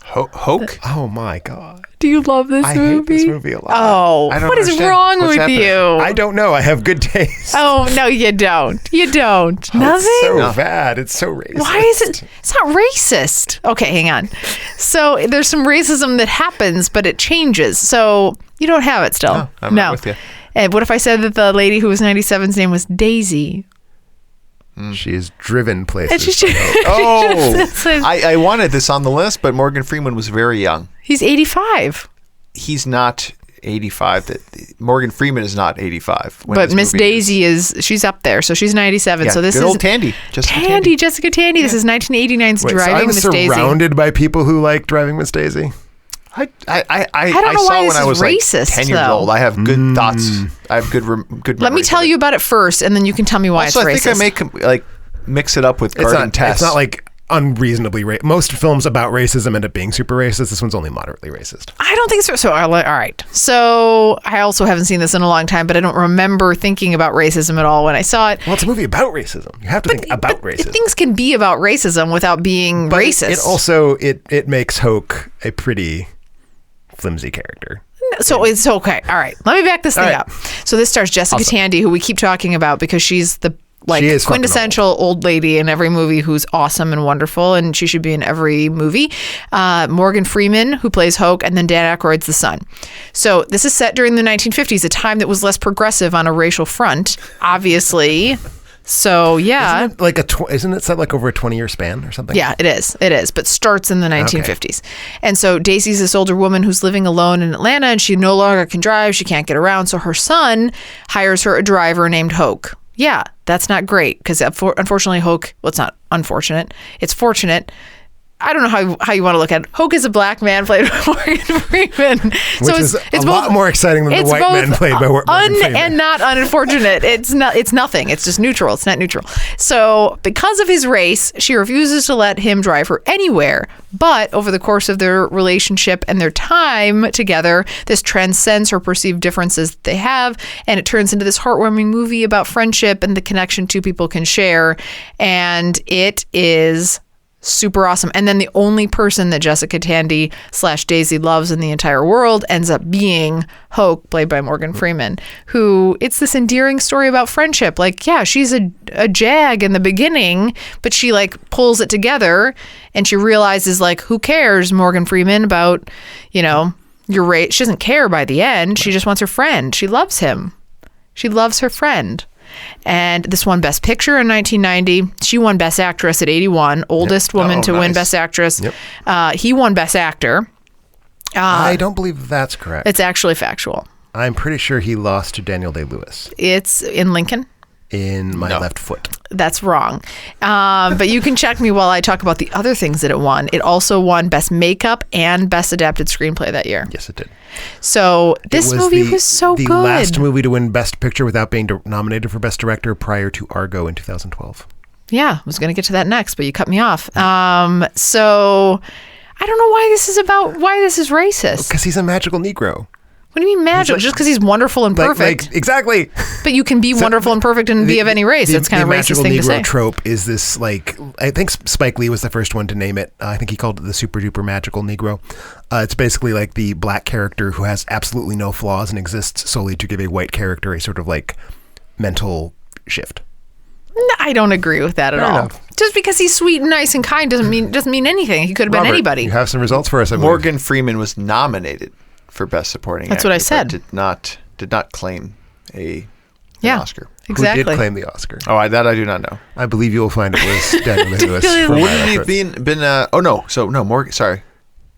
Hoke? Oh, my God. Do you love this movie? I hate this movie a lot. Oh, I don't what is understand. wrong What's with happening? you? I don't know. I have good taste. Oh, no, you don't. You don't. Nothing? It's so bad. It's so racist. Why is it? It's not racist. Okay, hang on. So there's some racism that happens, but it changes. So you don't have it still. No, I'm not with you. And what if I said that the lady who was 97's name was Daisy? She is driven places. And she should, I wanted this on the list, but Morgan Freeman was very young. He's 85. He's not 85. Morgan Freeman is not 85. But Miss Daisy she's up there, so she's 97. Yeah, so this good is old Tandy. Jessica Tandy. This is 1989's Driving Miss Daisy. I was surrounded by people who like Driving Miss Daisy. I don't know saw why when this I is was racist, like 10 years though. old. I have good thoughts. I have good memories. Let me tell you about it first, and then you can tell me why also, it's racist. I think I may mix it up with Garden Test. It's not like unreasonably most films about racism end up being super racist. This one's only moderately racist. I don't think so. So, all right. So I also haven't seen this in a long time, but I don't remember thinking about racism at all when I saw it. Well, it's a movie about racism. You have to think about racism. Things can be about racism without being racist. It also it makes Hoke a pretty flimsy character. So it's okay. All right. Let me back this thing up. So this stars Jessica Tandy, who we keep talking about because she's the quintessential old lady in every movie who's awesome and wonderful, and she should be in every movie. Morgan Freeman, who plays Hoke, and then Dan Aykroyd's the son. So this is set during the 1950s, a time that was less progressive on a racial front, obviously. So yeah, isn't it set like over a 20-year span or something? Yeah, it is, but starts in the 1950s. Okay. And so Daisy's this older woman who's living alone in Atlanta, and she no longer can drive. She can't get around. So her son hires her a driver named Hoke. Yeah, that's not great because unfortunately Hoke, well, it's not unfortunate. It's fortunate. I don't know how you want to look at it. Hoke is a black man played by Morgan Freeman. Which is a lot more exciting than the white man played by Morgan Freeman. And not unfortunate. It's nothing. It's just neutral. It's not neutral. So because of his race, she refuses to let him drive her anywhere. But over the course of their relationship and their time together, this transcends her perceived differences that they have. And it turns into this heartwarming movie about friendship and the connection two people can share. And it is super awesome. And then the only person that Jessica Tandy / Daisy loves in the entire world ends up being Hoke, played by Morgan Freeman, who it's this endearing story about friendship. Like, yeah, she's a jag in the beginning, but she like pulls it together and she realizes like, who cares, Morgan Freeman, about, your race. She doesn't care by the end. She just wants her friend. She loves him. She loves her friend. And this won Best Picture in 1990. She won Best Actress at 81, oldest woman to win Best Actress. Yep. He won Best Actor. I don't believe that's correct. It's actually factual. I'm pretty sure he lost to Daniel Day-Lewis. It's in Lincoln. In my left foot. That's wrong. But you can check me while I talk about the other things that it won. It also won Best Makeup and Best Adapted Screenplay that year. Yes, it did. So this movie was so good. The last movie to win Best Picture without being nominated for Best Director prior to Argo in 2012. Yeah, I was going to get to that next, but you cut me off. So I don't know why this is racist. Because he's a magical Negro. What do you mean magical? Just because he's wonderful and perfect. Exactly. But you can be wonderful and perfect and be of any race. It's kind of a racist thing to say. The magical Negro trope is this, I think Spike Lee was the first one to name it. I think he called it the super duper magical Negro. It's basically like the black character who has absolutely no flaws and exists solely to give a white character a sort of like mental shift. No, I don't agree with that at all. Just because he's sweet and nice and kind doesn't mean anything. He could have been anybody. You have some results for us, I believe. Morgan Freeman was nominated for Best Supporting Actor. That's what I said. But did not claim an Oscar. Exactly. Who did claim the Oscar? Oh, that I do not know. I believe you will find it was Daniel Day-Lewis. Wouldn't he have been? Morgan. Sorry.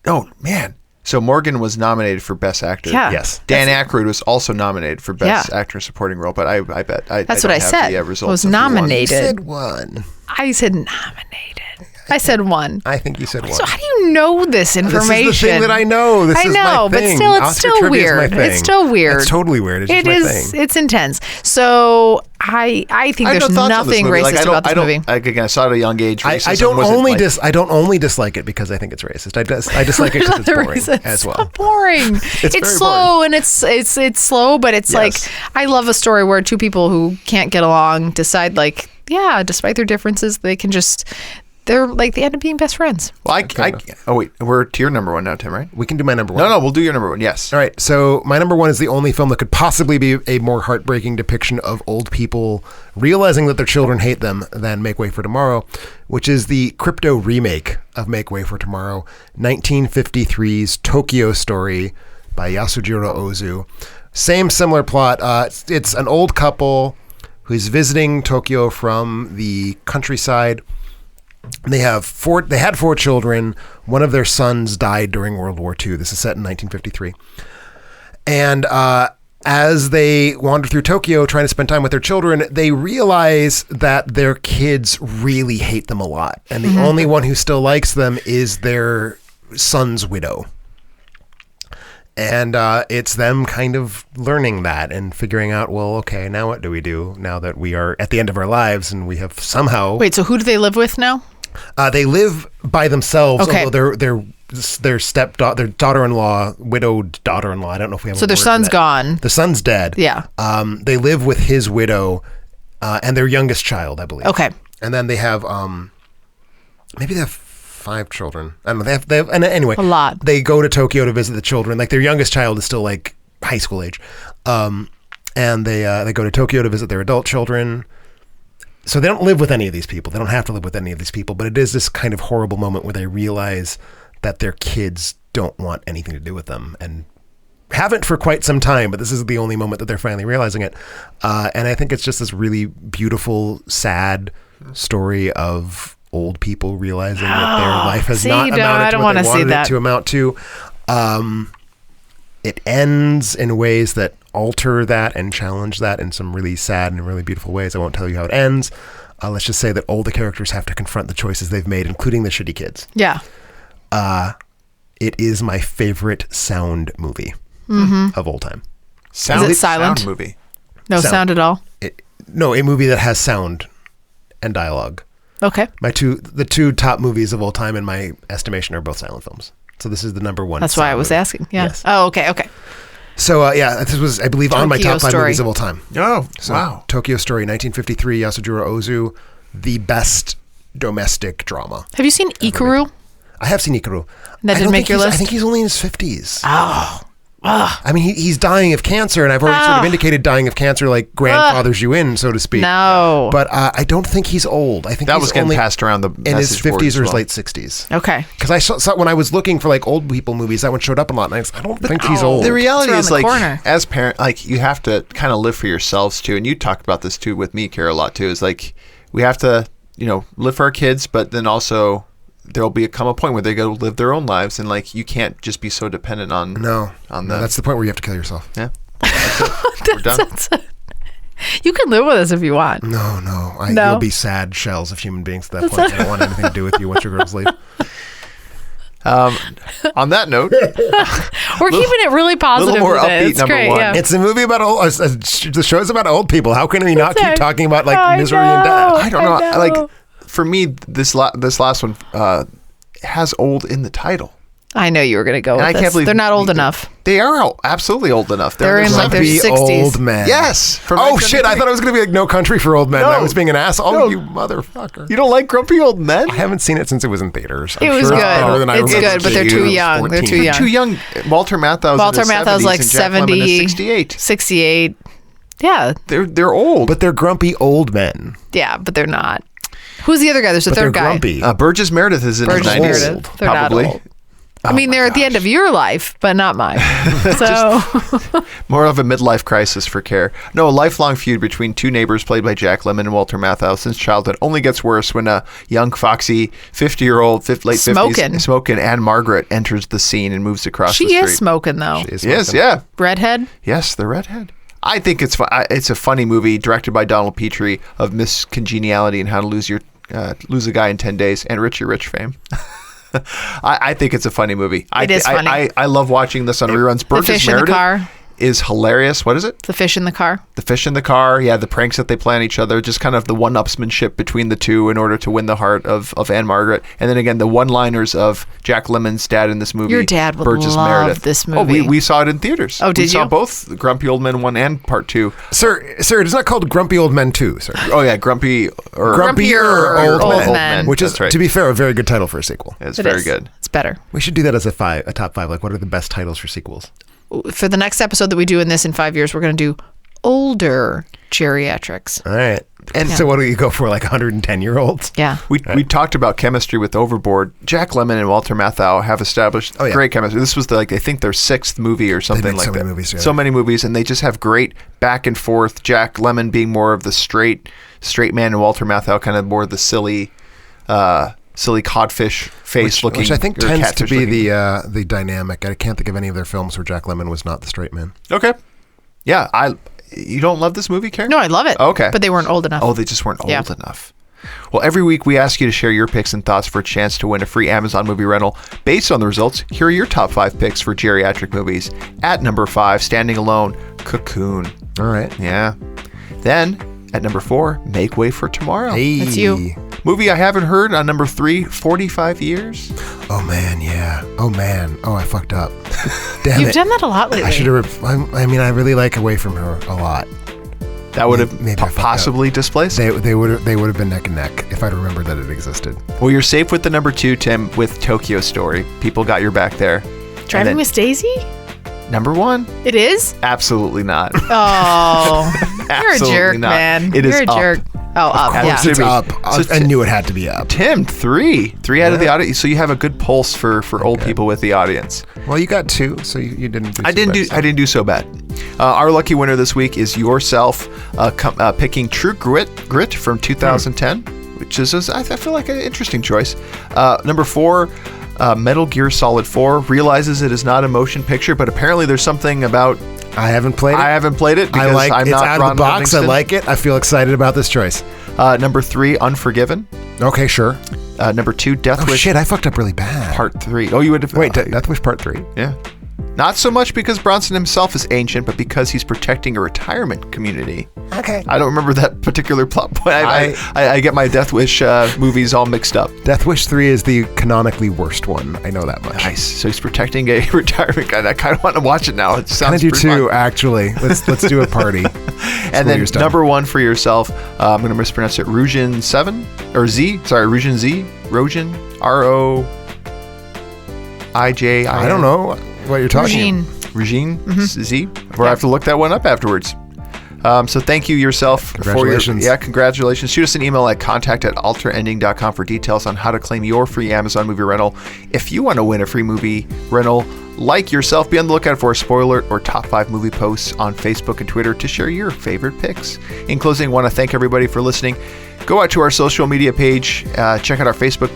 Oh man. So Morgan was nominated for Best Actor. Yeah. Yes. Dan Aykroyd was also nominated for Best Actor Supporting Role, but I bet that's what I said. The results was nominated. You said one. I said nominated. I said one. I think you said one. So how do you know this information? This is the thing that I know. This is my thing. But still, it's still weird. It's still weird. It's totally weird. It's my thing. It's intense. So I think there's nothing racist about this movie. Again, I saw it at a young age. I don't only dislike it because I think it's racist. I dislike it because it's boring as well. It's boring. It's slow and it's slow, but it's like I love a story where two people who can't get along decide despite their differences, they can just. They end up being best friends. Well, we're to your number one now, Tim, right? We can do my number one. No, we'll do your number one, yes. All right, so my number one is the only film that could possibly be a more heartbreaking depiction of old people realizing that their children hate them than Make Way for Tomorrow, which is the crypto remake of Make Way for Tomorrow, 1953's Tokyo Story by Yasujiro Ozu. Similar plot. It's an old couple who's visiting Tokyo from the countryside. They had 4 children. One of their sons died during World War II. This is set in 1953. And as they wander through Tokyo trying to spend time with their children, they realize that their kids really hate them a lot. And the only one who still likes them is their son's widow. And it's them kind of learning that and figuring out, well, okay, now what do we do now that we are at the end of our lives and we have somehow... Wait, so who do they live with now? They live by themselves, Okay. although their their daughter-in-law, widowed daughter-in-law. I don't know if we have. So their son's gone. The son's dead. Yeah. They live with his widow and their youngest child, I believe. Okay. And then they have maybe they have 5 children. I don't know. They have and anyway, A lot. They go to Tokyo to visit the children. Like their youngest child is still like high school age, and they go to Tokyo to visit their adult children. So they don't live with any of these people. They don't have to live with any of these people. But it is this kind of horrible moment where they realize that their kids don't want anything to do with them and haven't for quite some time. But this is the only moment that they're finally realizing it. And I think it's just this really beautiful, sad story of old people realizing that their life has not amounted to what they wanted it to amount to. It ends in ways that alter that and challenge that in some really sad and really beautiful ways. I won't tell you how it ends. Let's just say that all the characters have to confront the choices they've made, including the shitty kids. Yeah. It is my favorite sound movie of all time. Is it silent? Sound movie. No sound at all? No, a movie that has sound and dialogue. Okay. The two top movies of all time, in my estimation, are both silent films. So this is the number one. That's why I was asking. Yeah. Yes. Oh, okay. Okay. So this was, I believe, on my top 5 Story. movies of all time. Oh, So, wow. Tokyo Story, 1953, Yasujiro Ozu, the best domestic drama. Have you seen Ikaru? I have seen Ikaru. That I didn't don't make think your he's- list? I think he's only in his 50s. Oh. I mean, he's dying of cancer, and I've already sort of indicated dying of cancer like grandfathers you in, so to speak. No. But I don't think he's old. I think That he's was getting only passed around the in his message board 50s as or his well. late 60s. Okay. Because I saw when I was looking for like old people movies, that one showed up a lot, and I don't think he's old. The reality It's is, around the like, corner. as parent, like, you have to kind of live for yourselves too. And you talked about this too with me, Kara, a lot too. Is like we have to, live for our kids, but then also there'll come a point where they go live their own lives, and like you can't just be so dependent on. No, on that's the point where you have to kill yourself. Yeah. We're done. You can live with us if you want. No. No. You'll be sad shells of human beings at that point. I don't want anything to do with you once your girls leave. On that note, We're keeping it really positive more today. upbeat, It's number great. one. Yeah. It's a movie about the show's about old people. How can we not keep okay. talking about like I misery and know. death? I don't know. I know. Like for me, this last one has old in the title. I know you were going to go And with I this. can't believe They're not old enough. They are absolutely old enough. They're in like their Grumpy 60s. old men. Yes. From Oh shit! I thought it was going to be like No Country for Old Men. No. I was being an asshole. No. Oh, you motherfucker! You don't like grumpy old men? I haven't seen it since it was in theaters. It I'm was sure good. better than I It's remember good, but they're it too being. young. They're 14. too young. Too young. Walter Matthau's Walter in his Matthau's 70s like and Jack Lemmon is 70, 68. 68. Yeah. They're old. But they're grumpy old men. Yeah, but they're not. Who's the other guy? There's a But they're third guy. grumpy. Burgess Meredith is in Burgess his 90s. Meredith. They're probably. not old. I mean, they're at the end of your life, but not mine. So More of a midlife crisis for Care. No, a lifelong feud between two neighbors played by Jack Lemmon and Walter Matthau since childhood only gets worse when a young, foxy, 50-year-old, late 50s, smoking Anne Margaret enters the scene and moves across the she street. is smoking, though. She is Yes, smoking. yeah. Redhead? Yes, the redhead. I think it's a funny movie directed by Donald Petrie of Miss Congeniality and How to Lose a Guy in 10 Days and Richie Rich fame. I think it's a funny movie. It is funny. I love watching this on reruns. The Burgess fish in the Meredith car. is hilarious. What is it? The fish in the car. The fish in the car. Yeah, the pranks that they play on each other. Just kind of the one-upsmanship between the two in order to win the heart of Anne Margaret. And then again, the one-liners of Jack Lemmon's dad in this movie. Your dad would Burgess love Meredith. this Oh, movie. we saw it in theaters. Oh, did we saw you? both Grumpy Old Men 1 and Part 2. Sir, it is not called Grumpy Old Men 2, sir. Oh, yeah, Grumpier Grumpier Old Men. Men. Which is, That's right. to be fair, a very good title for a sequel. It's It very is. good. It's better. We should do that as a top 5. Like, what are the best titles for sequels? For the next episode that we do in this in 5 years, we're going to do older geriatrics. All right. And so what do you go for, like 110-year-olds? Yeah. We talked about chemistry with Overboard. Jack Lemmon and Walter Matthau have established great chemistry. This was I think their 6th movie or something made like so that. many movies together. So many movies, and they just have great back and forth. Jack Lemmon being more of the straight man, and Walter Matthau kind of more of the silly codfish face looking. Which I think or tends to catfish be looking. the dynamic. I can't think of any of their films where Jack Lemmon was not the straight man. Okay. Yeah, you don't love this movie, Karen? No, I love it. Okay. But they weren't old enough. Oh, they just weren't old Yeah. enough. Well, every week we ask you to share your picks and thoughts for a chance to win a free Amazon movie rental. Based on the results, here are your top 5 picks for geriatric movies. At number 5, Standing Alone, Cocoon. All right. Yeah. Then, at number 4, Make Way for Tomorrow. Hey. That's you. Movie I haven't heard on number 3, 45 Years. Oh, man, yeah. Oh, man. Oh, I fucked up. Damn You've it. done that a lot lately. I should have... I mean, I really like Away From Her a lot. That would have Maybe I fucked possibly displaced. They would have been neck and neck if I'd remembered that it existed. Well, you're safe with the number 2, Tim, with Tokyo Story. People got your back there. Driving Miss Daisy? Number 1. It is? Absolutely not. Oh, you're a Absolutely jerk, not. man. It is You're a up. jerk. Oh, up, course yeah. it It's be. up. So I knew it had to be up. Tim, 3 out of the audience. So you have a good pulse for old people with the audience. Well, you got 2, so you didn't do I didn't do so bad. Our lucky winner this week is yourself, picking True Grit from 2010, which is I feel like an interesting choice. Number 4, Metal Gear Solid 4 realizes it is not a motion picture, but apparently there's something about. I haven't played it. I haven't played it because I'm it's not out Ron of the box. Livingston. I like it. I feel excited about this choice. Number 3, Unforgiven. Okay, sure. Number 2, Death Oh Wish shit, I fucked up really bad. Part 3. Oh, you would have Wait, Death Wish Part 3. Yeah. Not so much because Bronson himself is ancient, but because he's protecting a retirement community. Okay. I don't remember that particular plot point. I get my Death Wish movies all mixed up. Death Wish 3 is the canonically worst one. I know that much. Nice. So he's protecting a retirement guy. I kind of want to watch it now. It Kind sounds of do pretty too, fun. actually. Let's do a party. And then year's done. number 1 for yourself, I'm going to mispronounce it, Rujin 7 or Z. Sorry, Rujin Z. Rojin. R-O-I-J. I don't know what you're talking about. Regine. Regine Z. Or I have to look that one up afterwards. So thank you yourself. Congratulations. Congratulations. Shoot us an email at contact@alterending.com for details on how to claim your free Amazon movie rental. If you want to win a free movie rental, like yourself, be on the lookout for a spoiler or top 5 movie posts on Facebook and Twitter to share your favorite picks. In closing, I want to thank everybody for listening. Go out to our social media page. Check out our Facebook.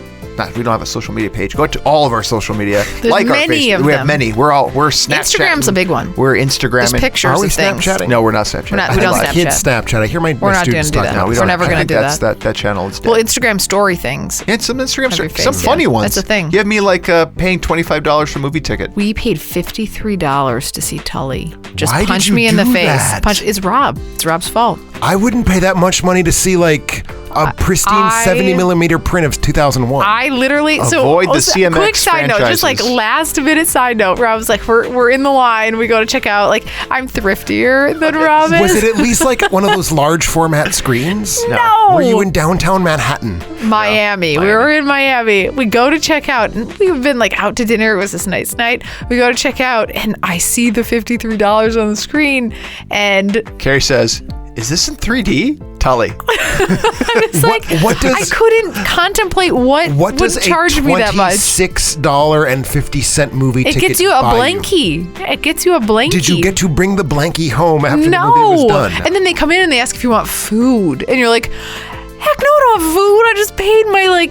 We don't have a social media page. Go to all of our social media. There's like many our Facebook. of We have them. many. We're Snapchatting. Instagram's a big one. We're Instagramming. There's pictures Are we of things. Snapchatting? No, we're not Snapchatting. We don't My Snapchat. kids Snapchat. I hear my We're not students gonna do talk that. now. We're never gonna do that. That channel is dead. Well, Instagram story things. and some Instagram, Have your some face, funny yeah. ones. That's a thing. You have me like paying $25 for a movie ticket. We paid $53 to see Tully. Just Why did punch you me in the do face. that? It's Rob. It's Rob's fault. I wouldn't pay that much money to see like a pristine 70 millimeter print of 2001. I literally Avoid the CMX quick side note, just like franchises. last minute side note. Rob's like, we're in the line. We go to check out. Like, I'm thriftier than Rob is. Was it at least like one of those large format screens? No. Were you in downtown Manhattan? Miami. We were in Miami. We go to check out. And we've been like out to dinner. It was this nice night. We go to check out, and I see the $53 on the screen, and Carrie says, "Is this in 3D?" Tully. it's like what does- I couldn't contemplate what What does would charge a me that much. $26.50 movie It ticket gets you a buy blankie. It gets you a blankie. Did you get to bring the blankie home after the movie was No. done? And then they come in and they ask if you want food, and you're like, heck no, I don't want food. I just paid my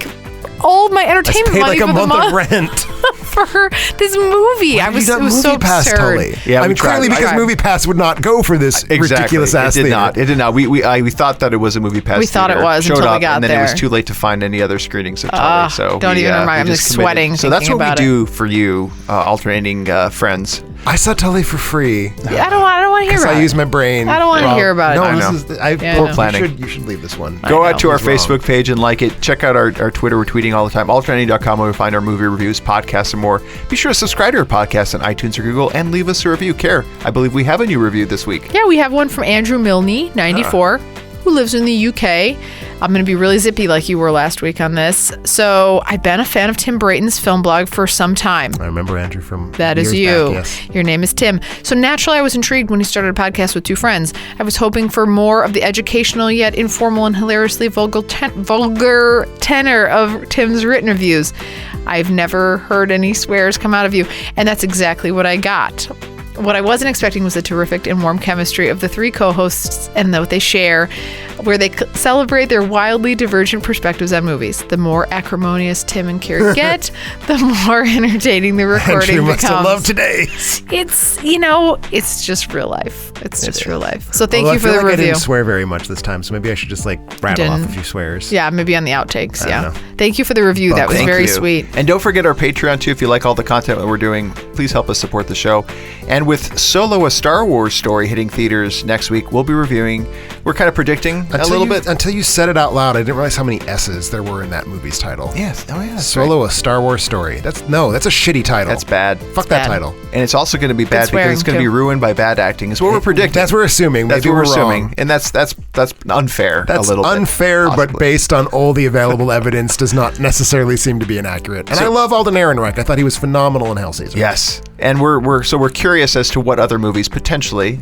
all my I entertainment paid money like a for the month of month rent. for this movie. It was so Pass, absurd. Tully. Yeah, I we mean, tried. clearly I because tried. Movie Pass would not go for this ridiculous ass It did thing. not. It did not. We thought that it was a movie pass. We thought it theater. was Showed until we up, got and then it was there. too late to find any other screenings of Tully. So don't even remind me. I'm just just committed. sweating So that's thinking what we about do for you, alternating friends. I saw Tully for free. Yeah, I don't want to hear Because about I it. use my brain. I don't wanna hear about it. No, I know. this is. Yeah, I We're know. planning. You should leave this one. Go I out to know. our Who's wrong? Facebook page and like it. Check out our Twitter. We're tweeting all the time. Alternating.com where we find our movie reviews, podcasts, and more. Be sure to subscribe to our podcast on iTunes or Google and leave us a review. Care, I believe we have a new review this week. Yeah, we have one from Andrew Milne, 94, who lives in the UK. I'm going to be really zippy like you were last week on this. So I've been a fan of Tim Brayton's film blog for some time. I remember Andrew from That is years you. back, yes. Your name is Tim. So naturally, I was intrigued when he started a podcast with two friends. I was hoping for more of the educational yet informal and hilariously vulgar tenor of Tim's written reviews. I've never heard any swears come out of you, and that's exactly what I got. What I wasn't expecting was the terrific and warm chemistry of the three co-hosts and what they share, where they celebrate their wildly divergent perspectives on movies. The more acrimonious Tim and Carrie get, the more entertaining the recording Andrew becomes. must have loved today. It's just real life. It's just real life. So thank Although you for I feel the like review. I didn't swear very much this time, so maybe I should just rattle off a few swears. Yeah, maybe on the outtakes. I Yeah. don't know. Thank you for the review. That was Thank very you. sweet. And don't forget our Patreon too. If you like all the content that we're doing, please help us support the show. And with Solo, a Star Wars story hitting theaters next week, we'll be reviewing. We're kind of predicting a little bit. Until you said it out loud, I didn't realize how many S's there were in that movie's title. Yes. Oh, yeah. Solo, a Star Wars story. That's a shitty title. That's bad. Fuck that title. And it's also going to be bad because it's going to be ruined by bad acting. Is what we're predicting. That's what we're assuming. That's Maybe what we're assuming. assuming. And that's unfair. That's a little bit. unfair, Possibly. but based on all the available evidence, does not necessarily seem to be inaccurate. And I love Alden Ehrenreich. I thought he was phenomenal in Hell Caesar. Yes, and we're curious as to what other movies potentially,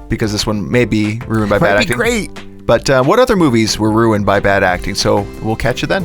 because this one may be ruined by bad acting. Might be great. But what other movies were ruined by bad acting? So we'll catch you then.